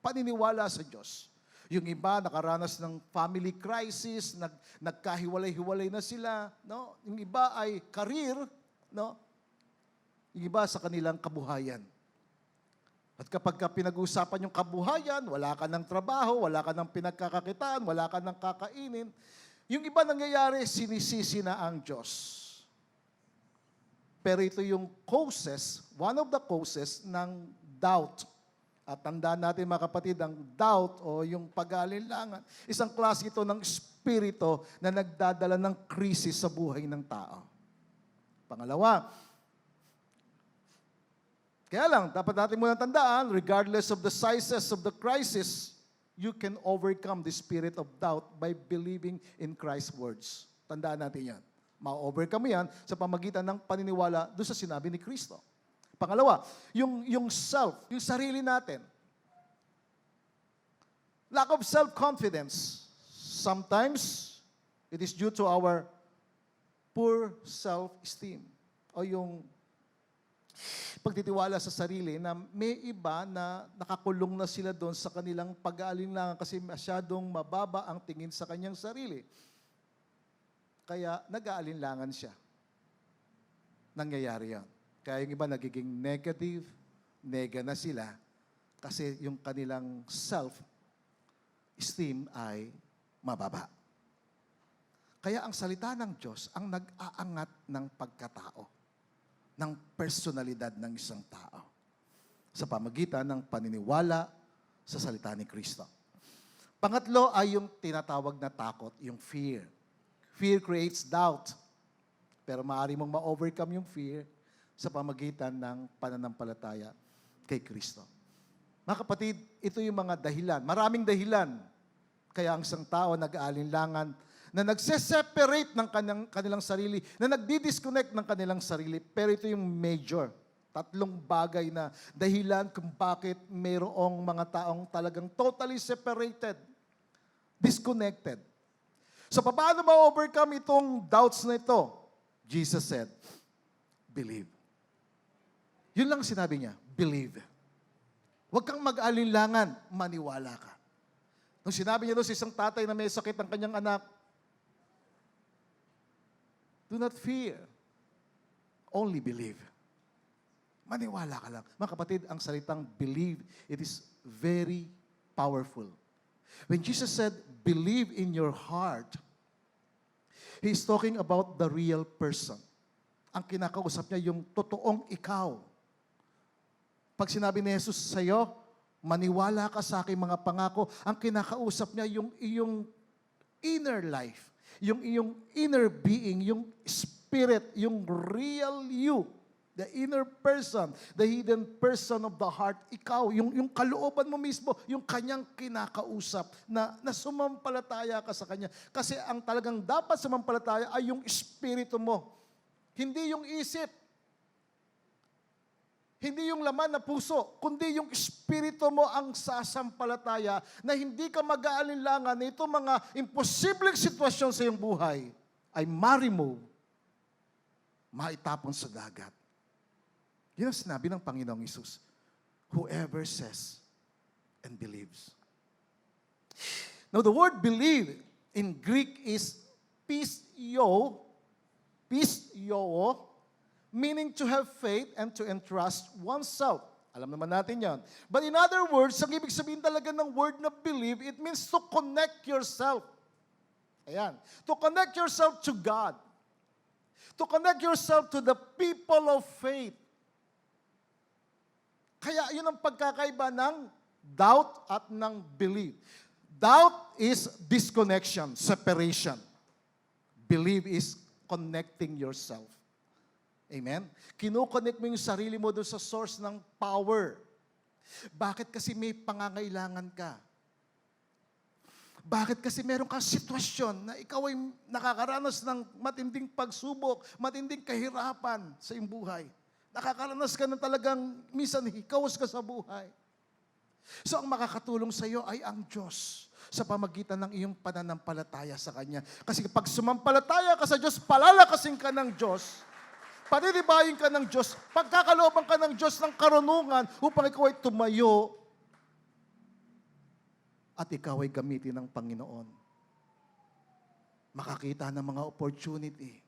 paniniwala sa Diyos. Yung iba nakaranas ng family crisis, nagkahiwalay-hiwalay na sila, no? Yung iba ay career, no? Yung iba sa kanilang kabuhayan. At kapag pinag-uusapan yung kabuhayan, wala ka ng trabaho, wala ka ng pinagkakakitaan, wala ka ng kakainin, yung iba nangyayari, sinisisi na ang Diyos. Pero ito yung causes, one of the causes ng doubt. At tandaan natin mga kapatid, ang doubt o yung pag-aalinlangan, isang klase ito ng espiritu na nagdadala ng krisis sa buhay ng tao. Pangalawa, kaya lang, dapat natin muna tandaan, regardless of the sizes of the crisis, you can overcome the spirit of doubt by believing in Christ's words. Tandaan natin yan. Ma-overcome yan sa pamagitan ng paniniwala doon sa sinabi ni Kristo. Pangalawa, yung self, yung sarili natin. Lack of self-confidence. Sometimes, it is due to our poor self-esteem. O yung pagtitiwala sa sarili na may iba na nakakulong na sila doon sa kanilang pag-aalinlangan kasi masyadong mababa ang tingin sa kanyang sarili. Kaya nag-aalinlangan siya. Nangyayari yan. Kaya yung iba nagiging negative, nega na sila kasi yung kanilang self-esteem ay mababa. Kaya ang salita ng Diyos ang nag-aangat ng pagkatao, ng personalidad ng isang tao sa pamagitan ng paniniwala sa salita ni Kristo. Pangatlo ay yung tinatawag na takot, yung fear. Fear creates doubt. Pero maaari mong ma-overcome yung fear sa pamagitan ng pananampalataya. kay Kristo. Mga kapatid, ito yung mga dahilan. Maraming dahilan. Kaya ang isang tao nag-aalinlangan na nagse-separate ng kanilang sarili, na nagdi-disconnect ng kanilang sarili. Pero ito yung major. 3 bagay na dahilan kung bakit mayroong mga taong talagang totally separated, disconnected. So, paano ma-overcome itong doubts na ito? Jesus said, believe. Yun lang sinabi niya, believe. Huwag kang mag-alinlangan, maniwala ka. Nung sinabi niya doon sa isang tatay na may sakit ang kanyang anak, do not fear, only believe. Maniwala ka lang. Mga kapatid, ang salitang believe, it is very powerful. When Jesus said, believe in your heart, He is talking about the real person. Ang kinakausap niya, yung totoong ikaw. Pag sinabi ni Jesus sa iyo, maniwala ka sa aking mga pangako, ang kinakausap niya yung iyong inner life, yung iyong inner being, yung spirit, yung real you, the inner person, the hidden person of the heart, ikaw, yung kalooban mo mismo, yung kanyang kinakausap na sumampalataya ka sa kanya. Kasi ang talagang dapat sumampalataya ay yung espiritu mo, hindi yung isip. Hindi yung laman na puso, kundi yung espiritu mo ang sasampalataya na hindi ka mag-aalinlangan na itong mga imposibleng sitwasyon sa iyong buhay ay ma-remove, maitapon sa dagat. Yan ang sinabi ng Panginoong Hesus. Whoever says and believes. Now, the word believe in Greek is pisio, meaning to have faith and to entrust oneself. Alam naman natin yan. But in other words, ang ibig sabihin talaga ng word na believe, it means to connect yourself. Ayan. To connect yourself to God. To connect yourself to the people of faith. Kaya yun ang pagkakaiba ng doubt at ng believe. Doubt is disconnection, separation. Believe is connecting yourself. Amen? Kinoconnect mo yung sarili mo doon sa source ng power. Bakit kasi may pangangailangan ka? Bakit kasi meron kang sitwasyon na ikaw ay nakakaranas ng matinding pagsubok, matinding kahirapan sa iyong buhay? Nakakaranas ka na talagang minsan hikawas ka sa buhay. So ang makakatulong sa iyo ay ang Diyos sa pamagitan ng iyong pananampalataya sa Kanya. Kasi pag sumampalataya ka sa Diyos, palalakasin ka ng Diyos, patitibayin ka ng Diyos, pagkakalooban ka ng Diyos ng karunungan upang ikaw ay tumayo at ikaw ay gamitin ng Panginoon. Makakita ng mga opportunity,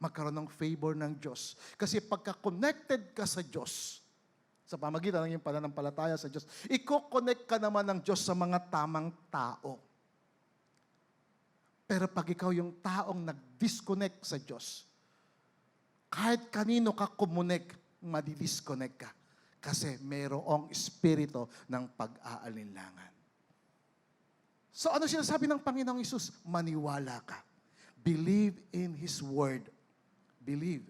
magkaroon ng favor ng Diyos. Kasi pagka-connected ka sa Diyos, sa pamagitan ng iyong pananampalataya sa Diyos, i-connect ka naman ng Diyos sa mga tamang tao. Pero pag ikaw yung taong nag-disconnect sa Diyos, kahit kanino ka kumunik, madidisconnect ka. Kasi mayroong espiritu ng pag-aalinlangan. So ano sinasabi ng Panginoong Hesus? Maniwala ka. Believe in His Word. Believe.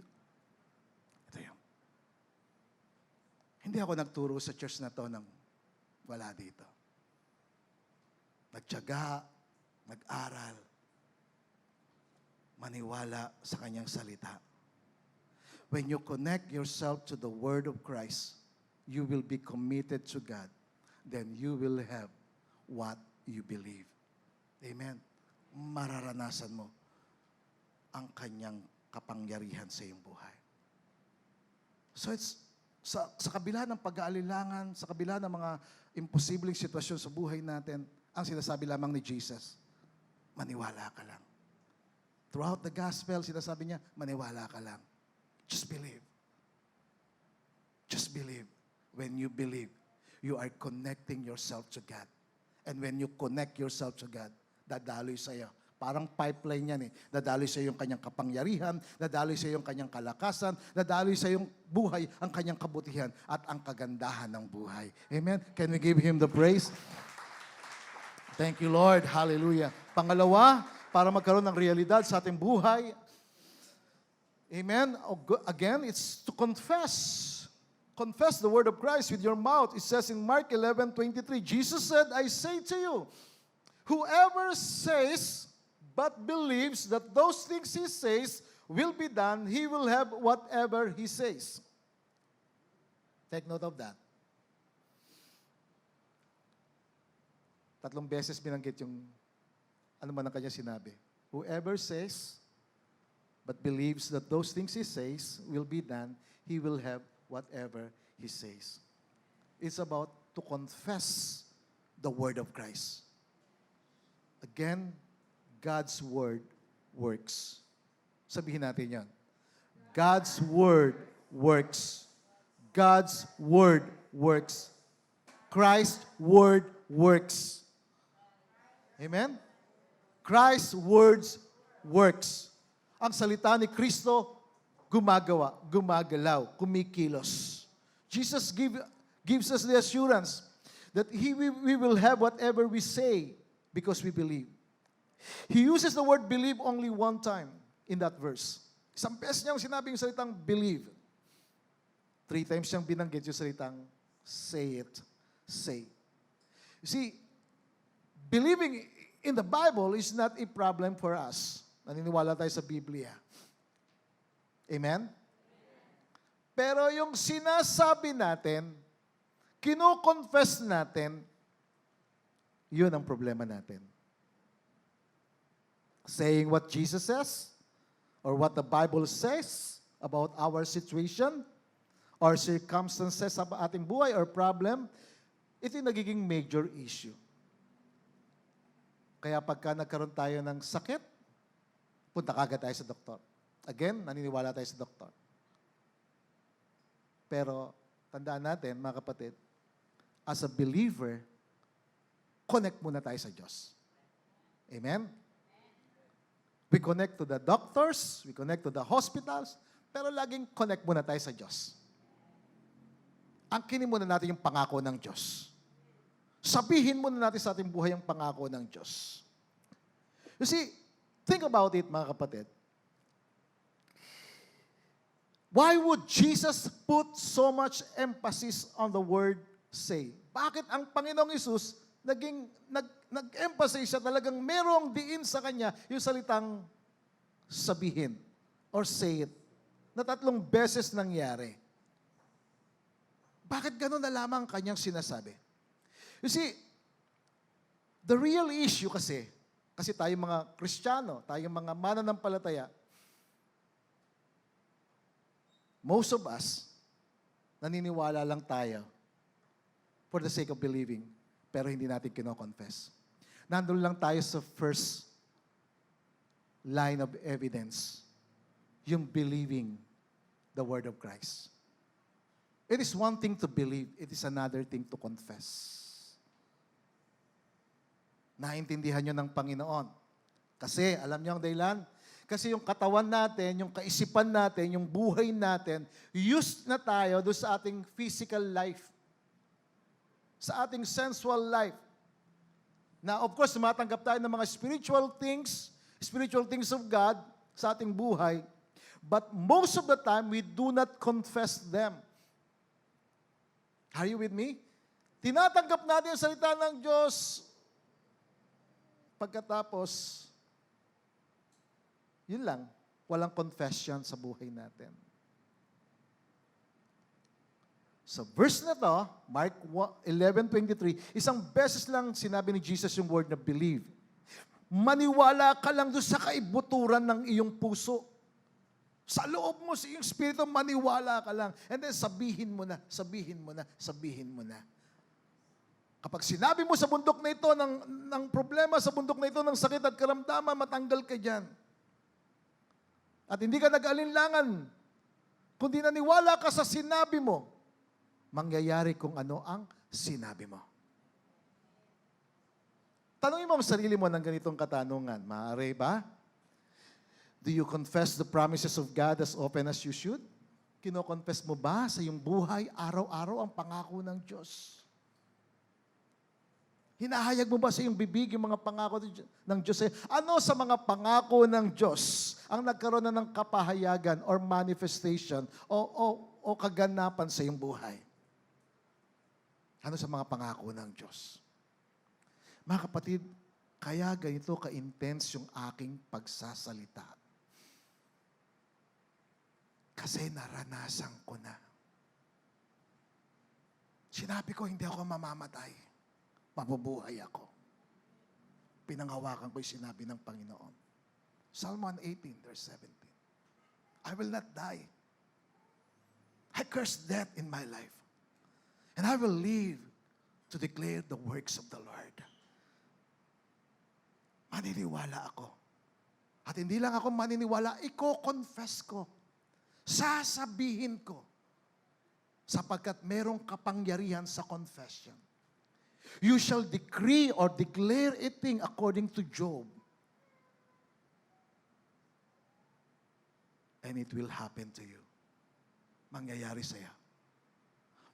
Ito yun. Hindi ako nagturo sa church na to nang wala dito. Nagtiyaga, nag-aral, maniwala sa Kanyang salita. When you connect yourself to the Word of Christ, you will be committed to God. Then you will have what you believe. Amen. Mararanasan mo ang Kanyang kapangyarihan sa iyong buhay. So it's sa kabila ng pag-aalinlangan, sa kabila ng mga imposibleng sitwasyon sa buhay natin, ang sinasabi lamang ni Jesus, maniwala ka lang. Throughout the gospel, sinasabi niya, maniwala ka lang. Just believe. Just believe. When you believe, you are connecting yourself to God. And when you connect yourself to God, dadaloy sa iyo. Parang pipeline yan eh. Dadaloy sa iyo yung kanyang kapangyarihan, dadaloy sa iyo yung kanyang kalakasan, dadaloy sa iyong buhay ang kanyang kabutihan at ang kagandahan ng buhay. Amen? Can we give Him the praise? Thank you, Lord. Hallelujah. Pangalawa, para magkaroon ng realidad sa ating buhay, amen? Again, it's to confess. confess the word of Christ with your mouth. It says in Mark 11:23, Jesus said, I say to you, whoever says but believes that those things he says will be done, he will have whatever he says. Take note of that. 3 beses binanggit yung ano man ang kanya sinabi. Whoever says but believes that those things he says will be done, he will have whatever he says. It's about to confess the word of Christ. Again, God's word works. Sabihin natin yan. God's word works. God's word works. Christ's word works. Amen? Christ's words works. Ang salita ni Kristo, gumagawa, gumagalaw, kumikilos. Jesus gives us the assurance that we will have whatever we say because we believe. He uses the word believe only one time in that verse. Isang beses niyang sinabing salitang believe. 3 times siyang binanggit yung salitang say it, say. You see, believing in the Bible is not a problem for us. Naniniwala tayo sa Biblia. Amen? Pero yung sinasabi natin, kino-confess natin, yun ang problema natin. Saying what Jesus says, or what the Bible says about our situation, or circumstances sa ating buhay or problem, ito yung nagiging major issue. Kaya pagka nagkaroon tayo ng sakit, punta kagad tayo sa doktor. Again, naniniwala tayo sa doktor. Pero, tandaan natin, mga kapatid, as a believer, connect muna tayo sa Diyos. Amen? We connect to the doctors, we connect to the hospitals, pero laging connect muna tayo sa Diyos. Angkinin muna natin yung pangako ng Diyos. Sabihin muna natin sa ating buhay ang pangako ng Diyos. You see, think about it, mga kapatid. Why would Jesus put so much emphasis on the word say? Bakit ang Panginoong Hesus nag-emphasize siya, talagang merong diin sa kanya yung salitang sabihin or say it na 3 beses nangyari? Bakit gano'n na lamang kanyang sinasabi? You see, the real issue kasi tayong mga Kristiyano, tayong mga mananampalataya, most of us, naniniwala lang tayo for the sake of believing, pero hindi natin kino-confess. Nandun lang tayo sa first line of evidence, yung believing the word of Christ. It is one thing to believe, it is another thing to confess. Naintindihan nyo ng Panginoon. Kasi, alam nyo ang dahilan? Kasi yung katawan natin, yung kaisipan natin, yung buhay natin, used na tayo doon sa ating physical life. Sa ating sensual life. Na of course, tumatanggap tayo ng mga spiritual things of God sa ating buhay. But most of the time, we do not confess them. Are you with me? Tinatanggap natin ang salita ng Diyos. Pagkatapos, yun lang, walang confession sa buhay natin. Sa verse na to, Mark 11:23, isang beses lang sinabi ni Jesus yung word na believe. Maniwala ka lang doon sa kaibuturan ng iyong puso. Sa loob mo, sa iyong spirito, maniwala ka lang. And then sabihin mo na, sabihin mo na, sabihin mo na. Kapag sinabi mo sa bundok na ito ng problema, sa bundok na ito ng sakit at karamdaman, matanggal ka dyan. At hindi ka nag-alinlangan. Kundi naniwala ka sa sinabi mo, mangyayari kung ano ang sinabi mo. Tanungin mo ang sarili mo ng ganitong katanungan. Maaari ba? Do you confess the promises of God as often as you should? Kino-confess mo ba sa iyong buhay, araw-araw ang pangako ng Diyos? Hinahayag mo ba sa iyong bibig yung mga pangako ng Diyos? Ano sa mga pangako ng Diyos ang nagkaroon na ng kapahayagan or manifestation o o kaganapan sa iyong buhay? Ano sa mga pangako ng Diyos? Mga kapatid, kaya ganito ka-intense yung aking pagsasalita. Kasi naranasan ko na. Sinabi ko, hindi ako mamamatay. Mabubuhay ako. Pinanghawakan ko yung sinabi ng Panginoon. Psalm 118, verse 17. I will not die. I curse death in my life. And I will live to declare the works of the Lord. Maniniwala ako. At hindi lang ako maniniwala, i-confess ko. Sasabihin ko. Sapagkat merong kapangyarihan sa confession. You shall decree or declare a thing according to Job. And it will happen to you. Mangyayari sa'yo.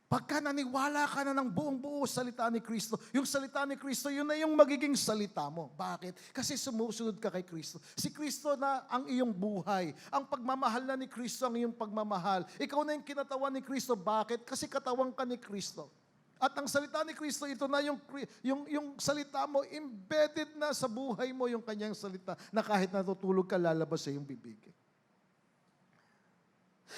Pagka naniwala ka na ng buong-buo salita ni Kristo, yung salita ni Kristo, yun na yung magiging salita mo. Bakit? Kasi sumusunod ka kay Kristo. Si Kristo na ang iyong buhay. Ang pagmamahal na ni Kristo ang iyong pagmamahal. Ikaw na yung kinatawan ni Kristo. Bakit? Kasi katawan ka ni Kristo. At ang salita ni Kristo, ito na yung salita mo, embedded na sa buhay mo yung kanyang salita na kahit natutulog ka, lalabas sa iyong bibig.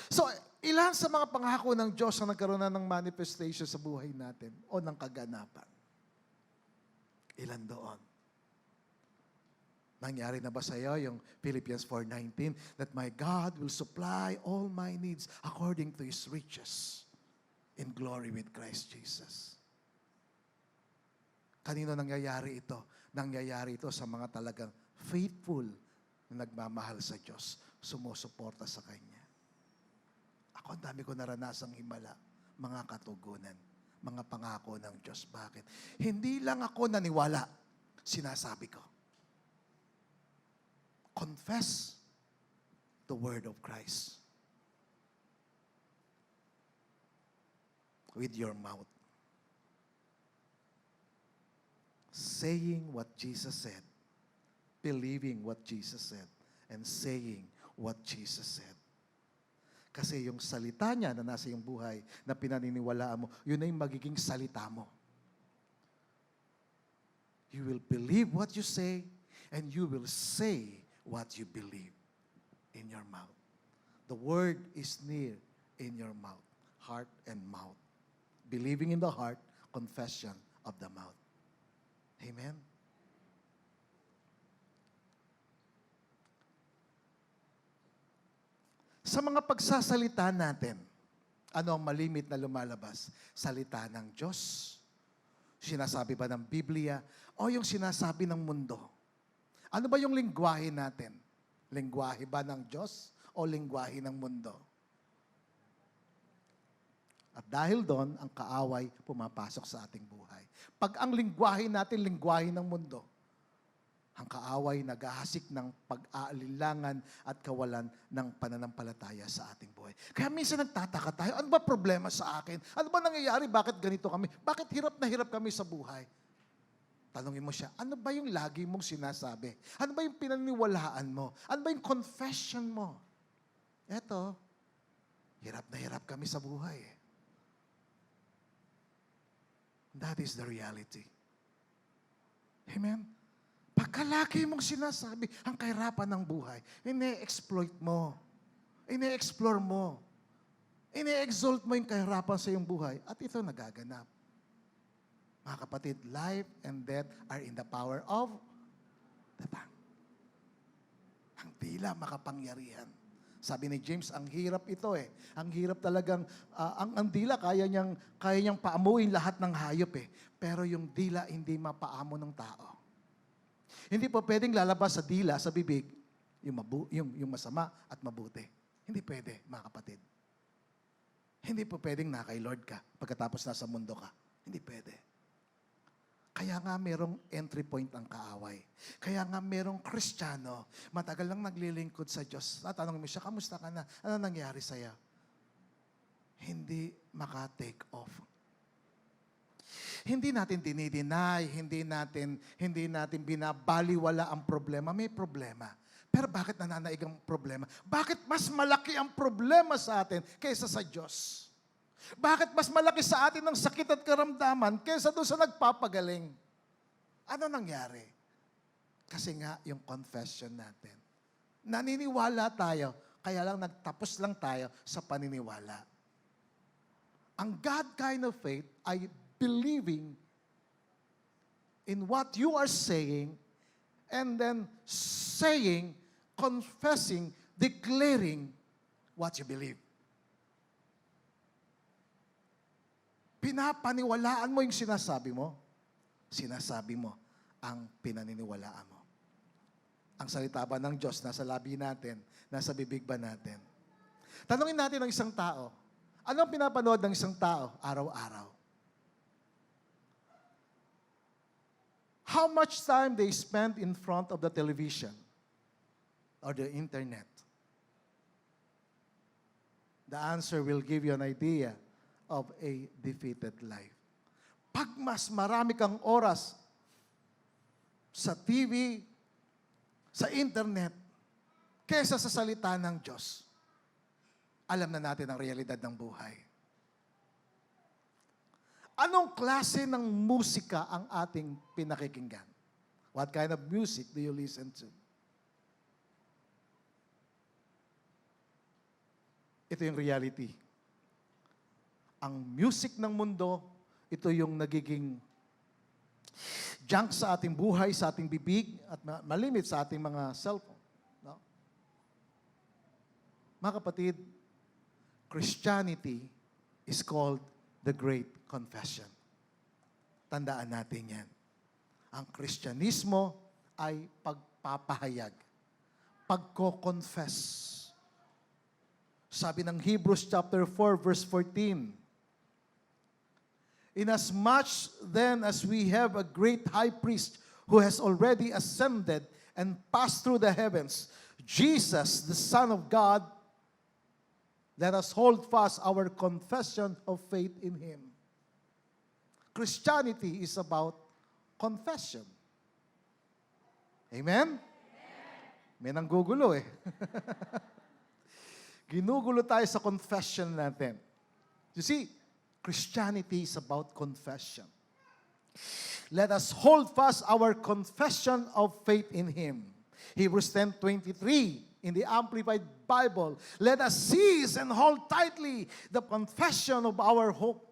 So, ilan sa mga pangako ng Diyos ang nagkaroon na ng manifestation sa buhay natin o ng kaganapan? Ilan doon? Nangyari na ba sa iyo yung Philippians 4:19 that my God will supply all my needs according to His riches in glory with Christ Jesus? Kanino nangyayari ito? Nangyayari ito sa mga talagang faithful na nagmamahal sa Diyos, sumusuporta sa Kanya. Ako, ang dami ko naranasang himala, mga katugunan, mga pangako ng Diyos. Bakit? Hindi lang ako naniwala, sinasabi ko. Confess the word of Christ with your mouth. Saying what Jesus said, believing what Jesus said, and saying what Jesus said. Kasi yung salita niya na nasa iyong buhay, na pinaniniwalaan mo, yun na yung magiging salita mo. You will believe what you say, and you will say what you believe in your mouth. The word is near in your mouth, heart and mouth. Believing in the heart, confession of the mouth. Amen? Sa mga pagsasalita natin, ano ang malimit na lumalabas? Salita ng Diyos? Sinasabi ba ng Biblia? O yung sinasabi ng mundo? Ano ba yung lengguwahe natin? Lengguwahe ba ng Diyos o lengguwahe ng mundo? At dahil doon, ang kaaway pumapasok sa ating buhay. Pag ang lengguwahe natin, lengguwahe ng mundo, ang kaaway naghahasik ng pag-aalilangan at kawalan ng pananampalataya sa ating buhay. Kaya minsan nagtataka tayo, ano ba problema sa akin? Ano ba nangyayari? Bakit ganito kami? Bakit hirap na hirap kami sa buhay? Tanungin mo siya, ano ba yung lagi mong sinasabi? Ano ba yung pinaniwalaan mo? Ano ba yung confession mo? Eto, hirap na hirap kami sa buhay. That is the reality. Amen? Pagkalaki mong sinasabi, ang kahirapan ng buhay, ine-exploit mo, ine-explore mo, ine-exalt mo yung kahirapan sa iyong buhay, at ito nagaganap. Mga kapatid, life and death are in the power of the tongue. Ang tila makapangyarihan. Sabi ni James, ang hirap ito eh. Ang hirap talagang, ang dila kaya niyang paamuin lahat ng hayop eh. Pero yung dila hindi mapaamo ng tao. Hindi po pwedeng lalabas sa dila, sa bibig, yung masama at mabuti. Hindi pwede, mga kapatid. Hindi po pwedeng na kay Lord ka pagkatapos nasa mundo ka. Hindi pwede. Kaya nga merong entry point ang kaaway. Kaya nga merong Kristiyano, matagal lang naglilingkod sa Diyos. Tatanungin mo siya, kamusta ka na? Ano nangyari sa'yo? Hindi maka-take off. Hindi natin dinideny, hindi natin binabaliwala ang problema. May problema. Pero bakit nananaig ang problema? Bakit mas malaki ang problema sa atin kaysa sa Diyos? Bakit mas malaki sa atin ang sakit at karamdaman kaysa doon sa nagpapagaling? Ano nangyari? Kasi nga yung confession natin. Naniniwala tayo, kaya lang nagtapos lang tayo sa paniniwala. Ang God kind of faith ay believing in what you are saying and then saying, confessing, declaring what you believe. Pinapaniwalaan mo yung sinasabi mo, sinasabi mo ang pinaniniwalaan mo. Ang salita ba ng Diyos nasa labi natin, nasa bibig ba natin? Tanungin natin ang isang tao, anong pinapanood ng isang tao araw-araw? How much time they spend in front of the television or the internet? The answer will give you an idea of a defeated life. Pag mas marami kang oras sa TV, sa internet, kesa sa salita ng Diyos, alam na natin ang realidad ng buhay. Anong klase ng musika ang ating pinakikinggan? What kind of music do you listen to? Ito yung reality. Ang music ng mundo, ito yung nagiging junk sa ating buhay, sa ating bibig, at malimit sa ating mga cellphone. No? Mga kapatid, Christianity is called the Great Confession. Tandaan natin yan. Ang Kristyanismo ay pagpapahayag, pagko-confess. Sabi ng Hebrews chapter 4 verse 14, inasmuch then as we have a great high priest who has already ascended and passed through the heavens, Jesus, the Son of God, let us hold fast our confession of faith in Him. Christianity is about confession. Amen? May nanggugulo eh. Ginugulo tayo sa confession natin. You see, Christianity is about confession. Let us hold fast our confession of faith in Him. Hebrews 10:23 in the Amplified Bible, let us seize and hold tightly the confession of our hope.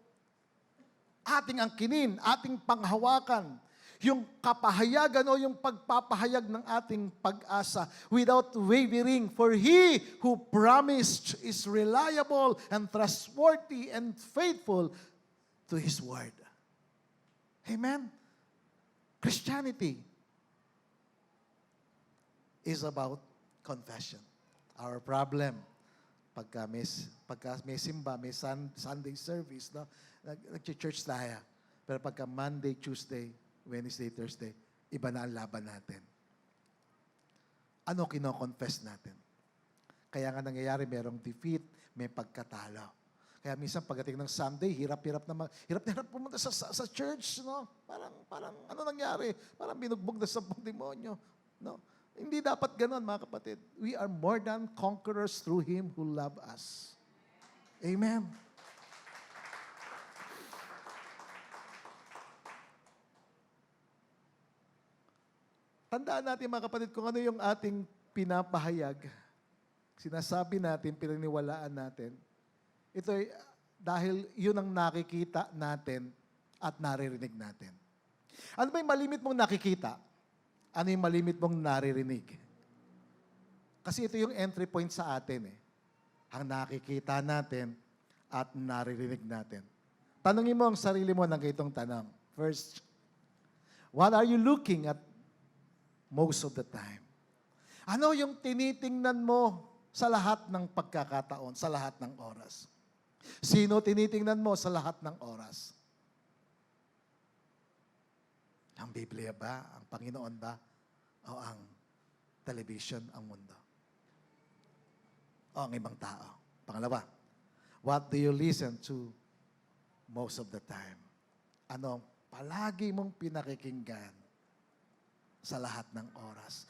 Ating angkinin, ating panghawakan, yung kapahayagan o yung pagpapahayag ng ating pag-asa without wavering, for He who promised is reliable and trustworthy and faithful to His word. Amen? Christianity is about confession. Our problem, pagka may simba, may Sunday service, no? Nag-church tayo. Pero pagka Monday, Tuesday, Wednesday, Thursday, iba na ang laban natin. Ano kino-confess natin? Kaya nga nangyayari, merong defeat, may pagkatalo. Kaya minsan pagdating ng Sunday, hirap na pumunta sa church, no? Parang ano nangyari? Parang binugbog na 10 demonyo, no? Hindi dapat ganoon, mga kapatid. We are more than conquerors through Him who loved us. Amen. Tandaan natin, mga kapatid, kung ano yung ating pinapahayag, sinasabi natin, pinaniwalaan natin, ito ay dahil yun ang nakikita natin at naririnig natin. Ano ba yung malimit mong nakikita? Ano yung malimit mong naririnig? Kasi ito yung entry point sa atin eh. Ang nakikita natin at naririnig natin. Tanungin mo ang sarili mo ng itong tanong. First, what are you looking at most of the time? Ano yung tinitingnan mo sa lahat ng pagkakataon, sa lahat ng oras? Sino tinitingnan mo sa lahat ng oras? Ang Biblia ba? Ang Panginoon ba? O ang television, ang mundo? O ang ibang tao? Pangalawa, what do you listen to most of the time? Ano ang palagi mong pinakikinggan sa lahat ng oras?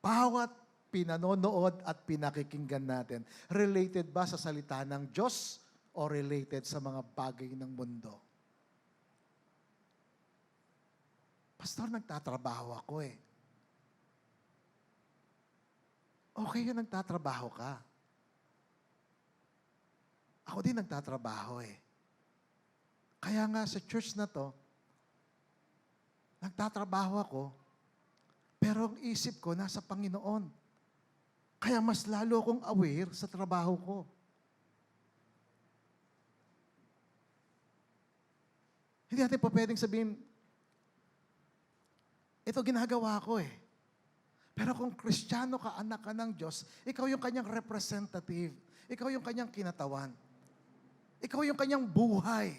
Bawat pinanonood at pinakikinggan natin, related ba sa salita ng Diyos o related sa mga bagay ng mundo? Pastor, nagtatrabaho ako eh. Okay yun, nagtatrabaho ka. Ako din nagtatrabaho eh. Kaya nga sa church na to, nagtatrabaho ako, pero ang isip ko nasa Panginoon. Kaya mas lalo akong aware sa trabaho ko. Hindi natin pa pwedeng sabihin, ito ginagawa ko eh. Pero kung Kristiyano ka, anak ka ng Diyos, ikaw yung kanyang representative. Ikaw yung kanyang kinatawan. Ikaw yung kanyang buhay.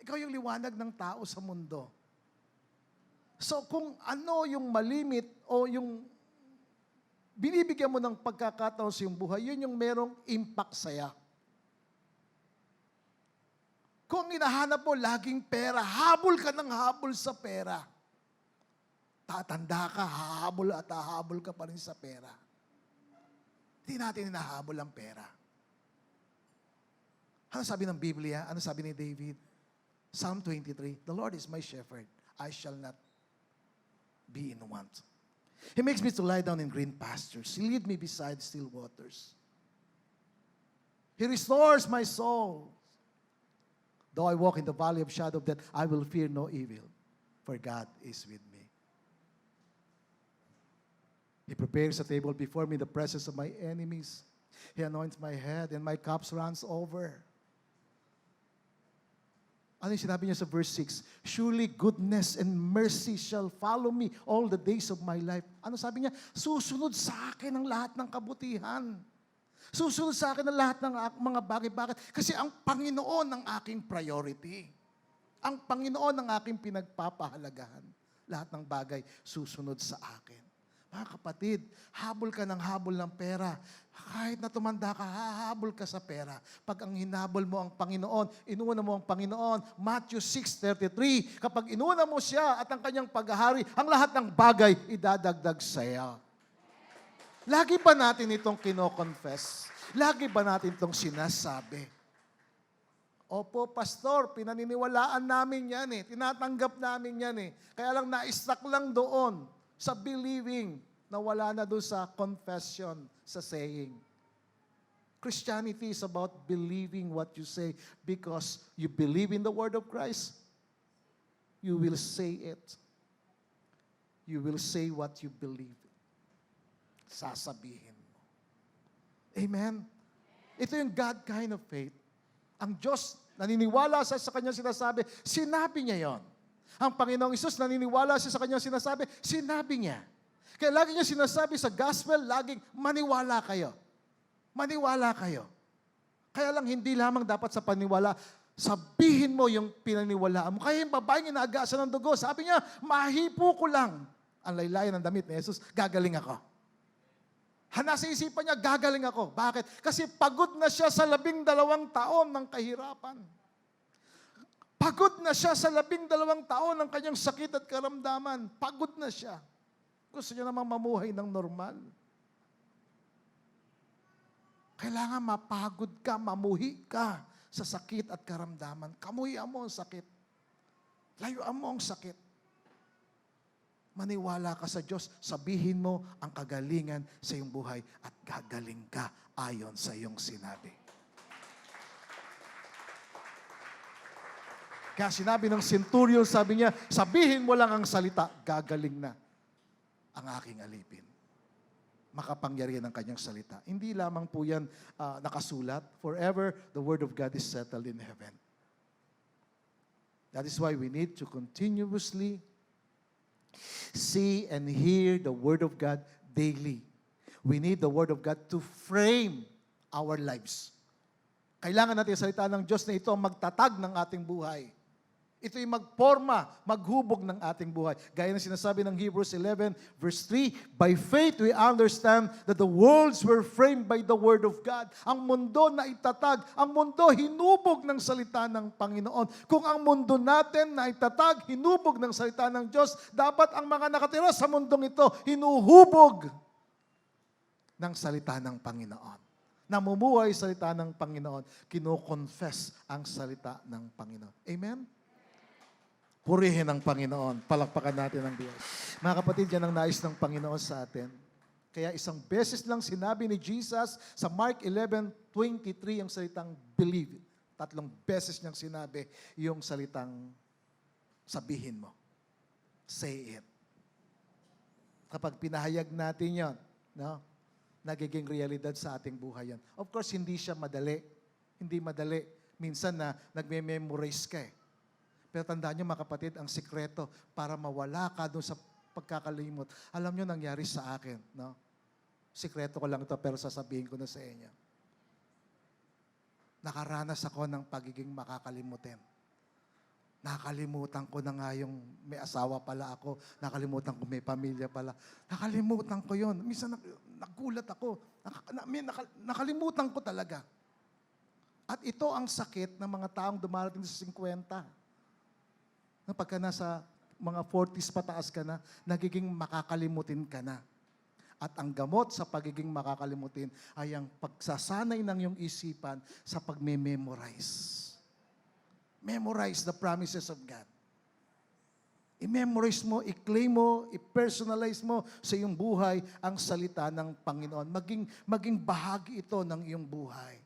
Ikaw yung liwanag ng tao sa mundo. So kung ano yung malimit o yung binibigyan mo ng pagkakataon sa iyong buhay, yun yung merong impact sa'ya. Kung hinahanap mo laging pera, habol ka ng habol sa pera. Tatanda ka, hahabol at hahabol ka pa rin sa pera. Hindi natin hinahabol ang pera. Ano sabi ng Biblia? Ano sabi ni David? Psalm 23, the Lord is my shepherd. I shall not be in want. He makes me to lie down in green pastures. He leads me beside still waters. He restores my soul. Though I walk in the valley of shadow of death, I will fear no evil, for God is with me. He prepares a table before me in the presence of my enemies. He anoints my head and my cups runs over. Ano yung sinabi niya sa verse 6? Surely goodness and mercy shall follow me all the days of my life. Ano sabi niya? Susunod sa akin ang lahat ng kabutihan. Susunod sa akin ang lahat ng mga bagay. Bakit? Kasi ang Panginoon ang aking priority. Ang Panginoon ang aking pinagpapahalagahan. Lahat ng bagay susunod sa akin. Mga kapatid, habol ka ng habol ng pera. Kahit na tumanda ka, hahabol ka sa pera. Pag ang hinabol mo ang Panginoon, inuuna mo ang Panginoon, Matthew 6:33, kapag inuuna mo siya at ang kanyang paghahari, ang lahat ng bagay idadagdag sa iyo. Lagi ba natin itong kino-confess? Lagi ba natin itong sinasabi? Opo, Pastor, pinaniniwalaan namin yan eh. Tinatanggap namin yan eh. Kaya lang na-stuck lang doon sa believing na wala na doon sa confession, sa saying. Christianity is about believing what you say because you believe in the word of Christ. You will say it. You will say what you believe. Sasabihin mo. Amen? Ito yung God kind of faith. Ang Diyos, naniniwala sa kanyang sinasabi, sinabi niya yon. Ang Panginoong Isus, naniniwala siya sa kanyang sinasabi, sinabi niya. Kaya lagi niya sinasabi sa gospel, laging maniwala kayo. Maniwala kayo. Kaya lang hindi lamang dapat sa paniwala, sabihin mo yung pinaniwalaan mo. Kaya yung babaeng inaagasan ng dugo, sabi niya, mahipo ko lang ang laylayan ng damit ni Jesus, gagaling ako. Nasa isipan niya, gagaling ako. Bakit? Kasi pagod na siya sa 12 taon ng kahirapan. Pagod na siya sa 12 taon ng kanyang sakit at karamdaman. Pagod na siya. Gusto niya namang mamuhay ng normal. Kailangan mapagod ka, mamuhi ka sa sakit at karamdaman. Kamuhian mo ang sakit. Layuan mo ang sakit. Maniwala ka sa Diyos, sabihin mo ang kagalingan sa iyong buhay at gagaling ka ayon sa iyong sinabi. Kaya sinabi ng centurion, sabi niya, sabihin mo lang ang salita, gagaling na ang aking alipin. Makapangyarihan ang kanyang salita. Hindi lamang po yan nakasulat. Forever, the word of God is settled in heaven. That is why we need to continuously see and hear the word of God daily. We need the word of God to frame our lives. Kailangan natin yung salita ng Diyos na ito ang magtatag ng ating buhay. Ito'y magporma, maghubog ng ating buhay. Gaya ng sinasabi ng Hebrews 11, verse 3, by faith we understand that the worlds were framed by the Word of God. Ang mundo na itatag, ang mundo hinubog ng salita ng Panginoon. Kung ang mundo natin na itatag, hinubog ng salita ng Diyos, dapat ang mga nakatira sa mundong ito, hinuhubog ng salita ng Panginoon. Namumuhay salita ng Panginoon, kino-confess ang salita ng Panginoon. Amen? Purihin ang Panginoon. Palakpakan natin ang Diyos. Mga kapatid, yan ang nais ng Panginoon sa atin. Kaya isang beses lang sinabi ni Jesus sa Mark 11:23 ang salitang believe. 3 beses niyang sinabi yung salitang sabihin mo. Say it. Kapag pinahayag natin yon, no, nagiging realidad sa ating buhay yan. Of course, hindi siya madali. Hindi madali. Minsan na nagme-memorize ka eh. Pero tandaan nyo mga kapatid, ang sikreto para mawala ka doon sa pagkakalimot. Alam nyo nangyari sa akin. No? Sikreto ko lang ito pero sasabihin ko na sa inyo. Nakaranas ako ng pagiging makakalimutin. Nakalimutan ko na nga yung may asawa pala ako. Nakalimutan ko may pamilya pala. Nakalimutan ko yon. Minsan nagulat ako. Nakalimutan ko talaga. At ito ang sakit ng mga taong dumarating sa 50. Pagka nasa mga 40s pataas ka na, nagiging makakalimutin ka na. At ang gamot sa pagiging makakalimutin ay ang pagsasanay ng iyong isipan sa pagme-memorize. Memorize the promises of God. I-memorize mo, i-claim mo, i-personalize mo sa iyong buhay ang salita ng Panginoon. Maging bahagi ito ng iyong buhay.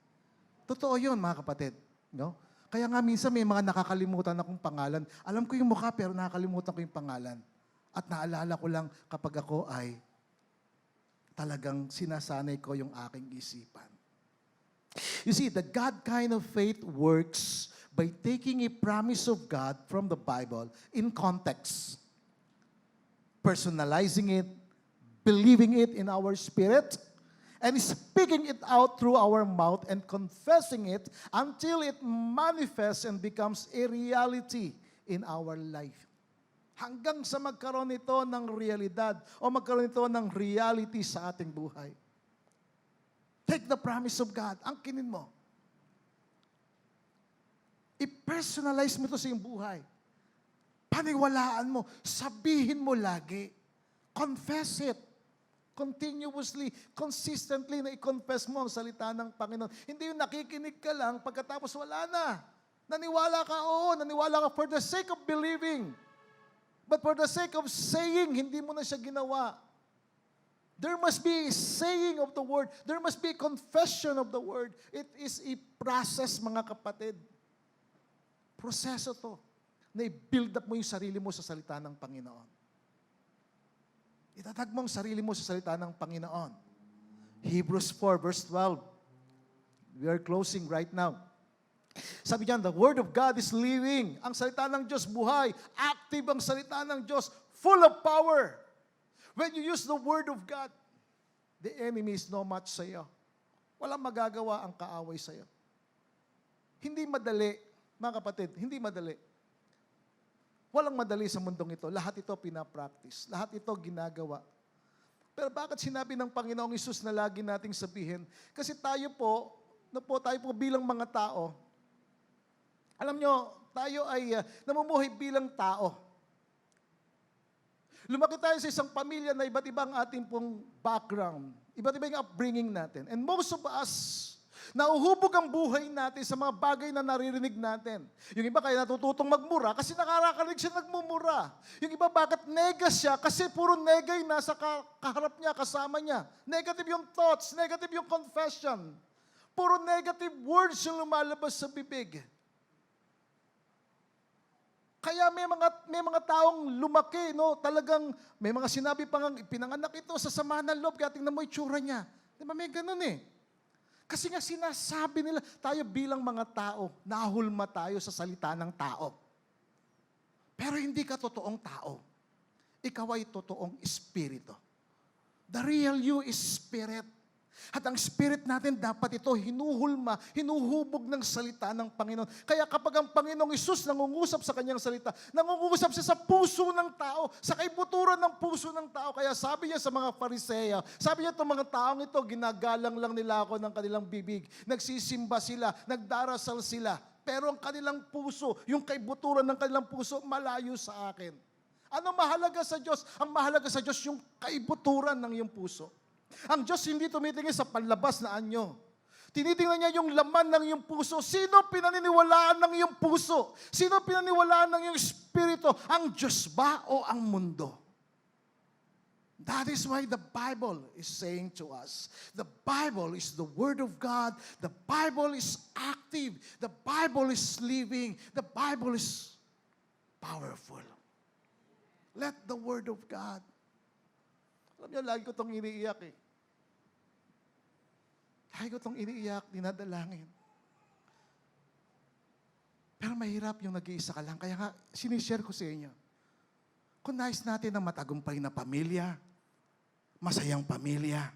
Totoo yun, mga kapatid. No? Kaya nga minsan may mga nakakalimutan akong pangalan. Alam ko yung mukha pero nakakalimutan ko yung pangalan. At naalala ko lang kapag ako ay talagang sinasanay ko yung aking isipan. You see, the God kind of faith works by taking a promise of God from the Bible in context, personalizing it, believing it in our spirit, and speaking it out through our mouth and confessing it until it manifests and becomes a reality in our life. Hanggang sa magkaroon ito ng realidad o magkaroon ito ng reality sa ating buhay. Take the promise of God. Angkinin mo. I-personalize mo ito sa iyong buhay. Paniwalaan mo. Sabihin mo lagi. Confess it. Continuously, consistently na i-confess mo ang salita ng Panginoon. Hindi yung nakikinig ka lang, pagkatapos wala na. Naniwala ka, oo, naniwala ka for the sake of believing. But for the sake of saying, hindi mo na siya ginawa. There must be a saying of the word. There must be a confession of the word. It is a process, mga kapatid. Proseso to. Na i-build up mo yung sarili mo sa salita ng Panginoon. Itatag mo ang sarili mo sa salita ng Panginoon. Hebrews 4 verse 12. We are closing right now. Sabi diyan, the Word of God is living. Ang salita ng Diyos buhay. Active ang salita ng Diyos. Full of power. When you use the Word of God, the enemy is no match sa iyo. Walang magagawa ang kaaway sa iyo. Hindi madali, mga kapatid, hindi madali. Walang madali sa mundong ito. Lahat ito pinapractice. Lahat ito ginagawa. Pero bakit sinabi ng Panginoong Hesus na lagi nating sabihin? Kasi tayo po bilang mga tao, alam nyo, tayo ay namumuhay bilang tao. Lumaki tayo sa isang pamilya na iba't ibang ating pong background. Iba't ibang upbringing natin. And most of us, nauhubog ang buhay natin sa mga bagay na naririnig natin. Yung iba kaya natututong magmura kasi nakakarinig siya nagmumura. Yung iba bakit nega siya kasi puro nega yung nasa kaharap niya, kasama niya. Negative yung thoughts, negative yung confession. Puro negative words yung lumalabas sa bibig. Kaya may mga taong lumaki, no, talagang may mga sinabi pa nga, pinanganak ito sa sama ng loob, kaya tingnan mo itsura niya. Di ba may ganun eh. Kasi nga sinasabi nila, tayo bilang mga tao, nahulma tayo sa salita ng tao. Pero hindi ka totoong tao. Ikaw ay totoong espiritu. The real you is spirit. At ang spirit natin dapat ito hinuhubog ng salita ng Panginoon. Kaya kapag ang Panginoong Hesus nangungusap sa kanyang salita, nangungusap siya sa puso ng tao, sa kaibuturan ng puso ng tao. Kaya sabi niya sa mga Fariseyo, sabi niya itong mga taong ito, ginagalang lang nila ako ng kanilang bibig. Nagsisimba sila, nagdarasal sila. Pero ang kanilang puso, yung kaibuturan ng kanilang puso, malayo sa akin. Ano mahalaga sa Diyos? Ang mahalaga sa Diyos yung kaibuturan ng iyong puso. Ang Diyos hindi tumitingin sa panlabas na anyo. Tinitingnan niya yung laman ng iyong puso. Sino pinaniniwalaan ng iyong puso? Sino pinaniniwalaan ng iyong espiritu? Ang Diyos ba o ang mundo? That is why the Bible is saying to us, the Bible is the Word of God, the Bible is active, the Bible is living, the Bible is powerful. Let the Word of God. Alam niyo, lagi ko itong iniiyak eh. Lagi ko itong iniiyak, dinadalangin. Pero mahirap yung nag-iisa ka lang. Kaya nga, sinishare ko sa inyo. Kung nais natin ng matagumpay na pamilya, masayang pamilya,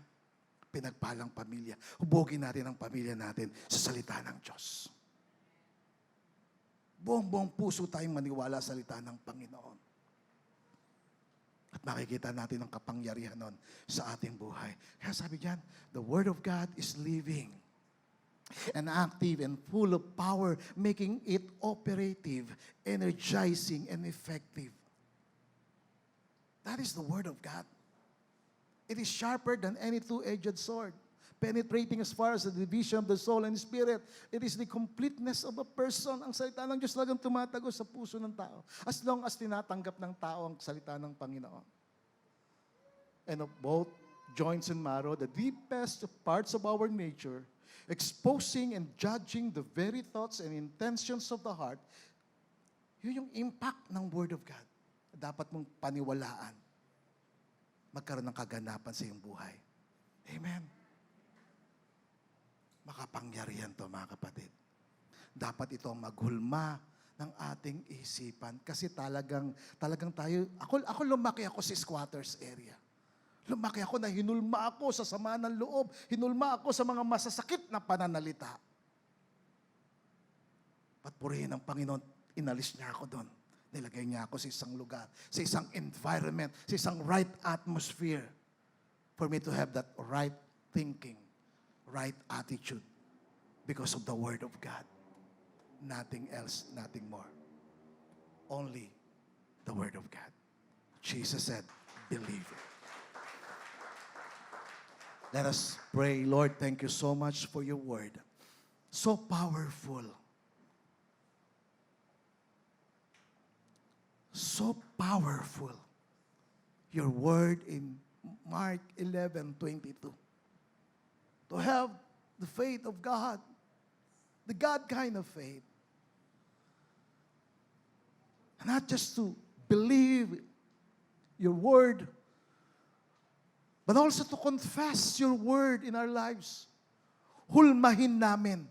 pinagpalang pamilya, hubogin natin ang pamilya natin sa salita ng Diyos. Buong puso tayong maniwala sa salita ng Panginoon. At makikita natin ang kapangyarihan nun sa ating buhay. Kaya sabi diyan, the Word of God is living and active and full of power, making it operative, energizing, and effective. That is the Word of God. It is sharper than any two-edged sword, penetrating as far as the division of the soul and spirit. It is the completeness of a person. Ang salita ng Diyos talagang tumatago sa puso ng tao. As long as tinatanggap ng tao ang salita ng Panginoon. And of both joints and marrow, the deepest parts of our nature, exposing and judging the very thoughts and intentions of the heart, yun yung impact ng Word of God. Dapat mong paniwalaan. Magkaroon ng kaganapan sa iyong buhay. Amen. Makapangyarihan to, mga kapatid. Dapat ito maghulma ng ating isipan. Kasi talagang tayo, ako lumaki ako sa squatters area. Lumaki ako na hinulma ako sa sama ng loob. Hinulma ako sa mga masasakit na pananalita. Patpurihin ng Panginoon, inalis niya ako doon. Nilagay niya ako sa isang lugar, sa isang environment, sa isang right atmosphere for me to have that right thinking, right attitude because of the Word of God. Nothing else, nothing more. Only the Word of God. Jesus said, believe it. Let us pray. Lord, thank you so much for your Word. So powerful. So powerful. Your Word in Mark 11:22. To have the faith of God, the God kind of faith. Not just to believe your Word, but also to confess your Word in our lives. Hulmahin namin.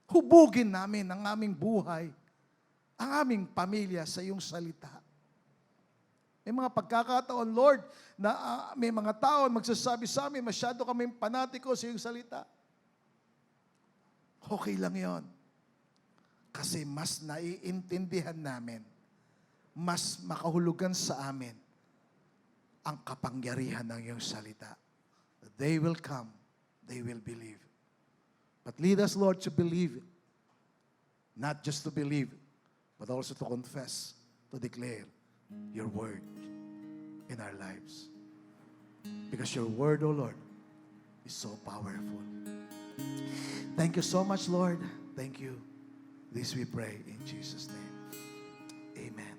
Hubugin namin ang aming buhay, ang aming pamilya sa iyong salita. May mga pagkakataon, Lord, na may mga tao magsasabi sa amin, masyado kaming panatiko sa iyong salita. Okay lang yon. Kasi mas naiintindihan namin, mas makahulugan sa amin ang kapangyarihan ng iyong salita. They will come, they will believe. But lead us, Lord, to believe. Not just to believe, but also to confess, to declare your Word in our lives. Because your Word, O Lord, is so powerful. Thank you so much, Lord. Thank you. This we pray in Jesus' name. Amen.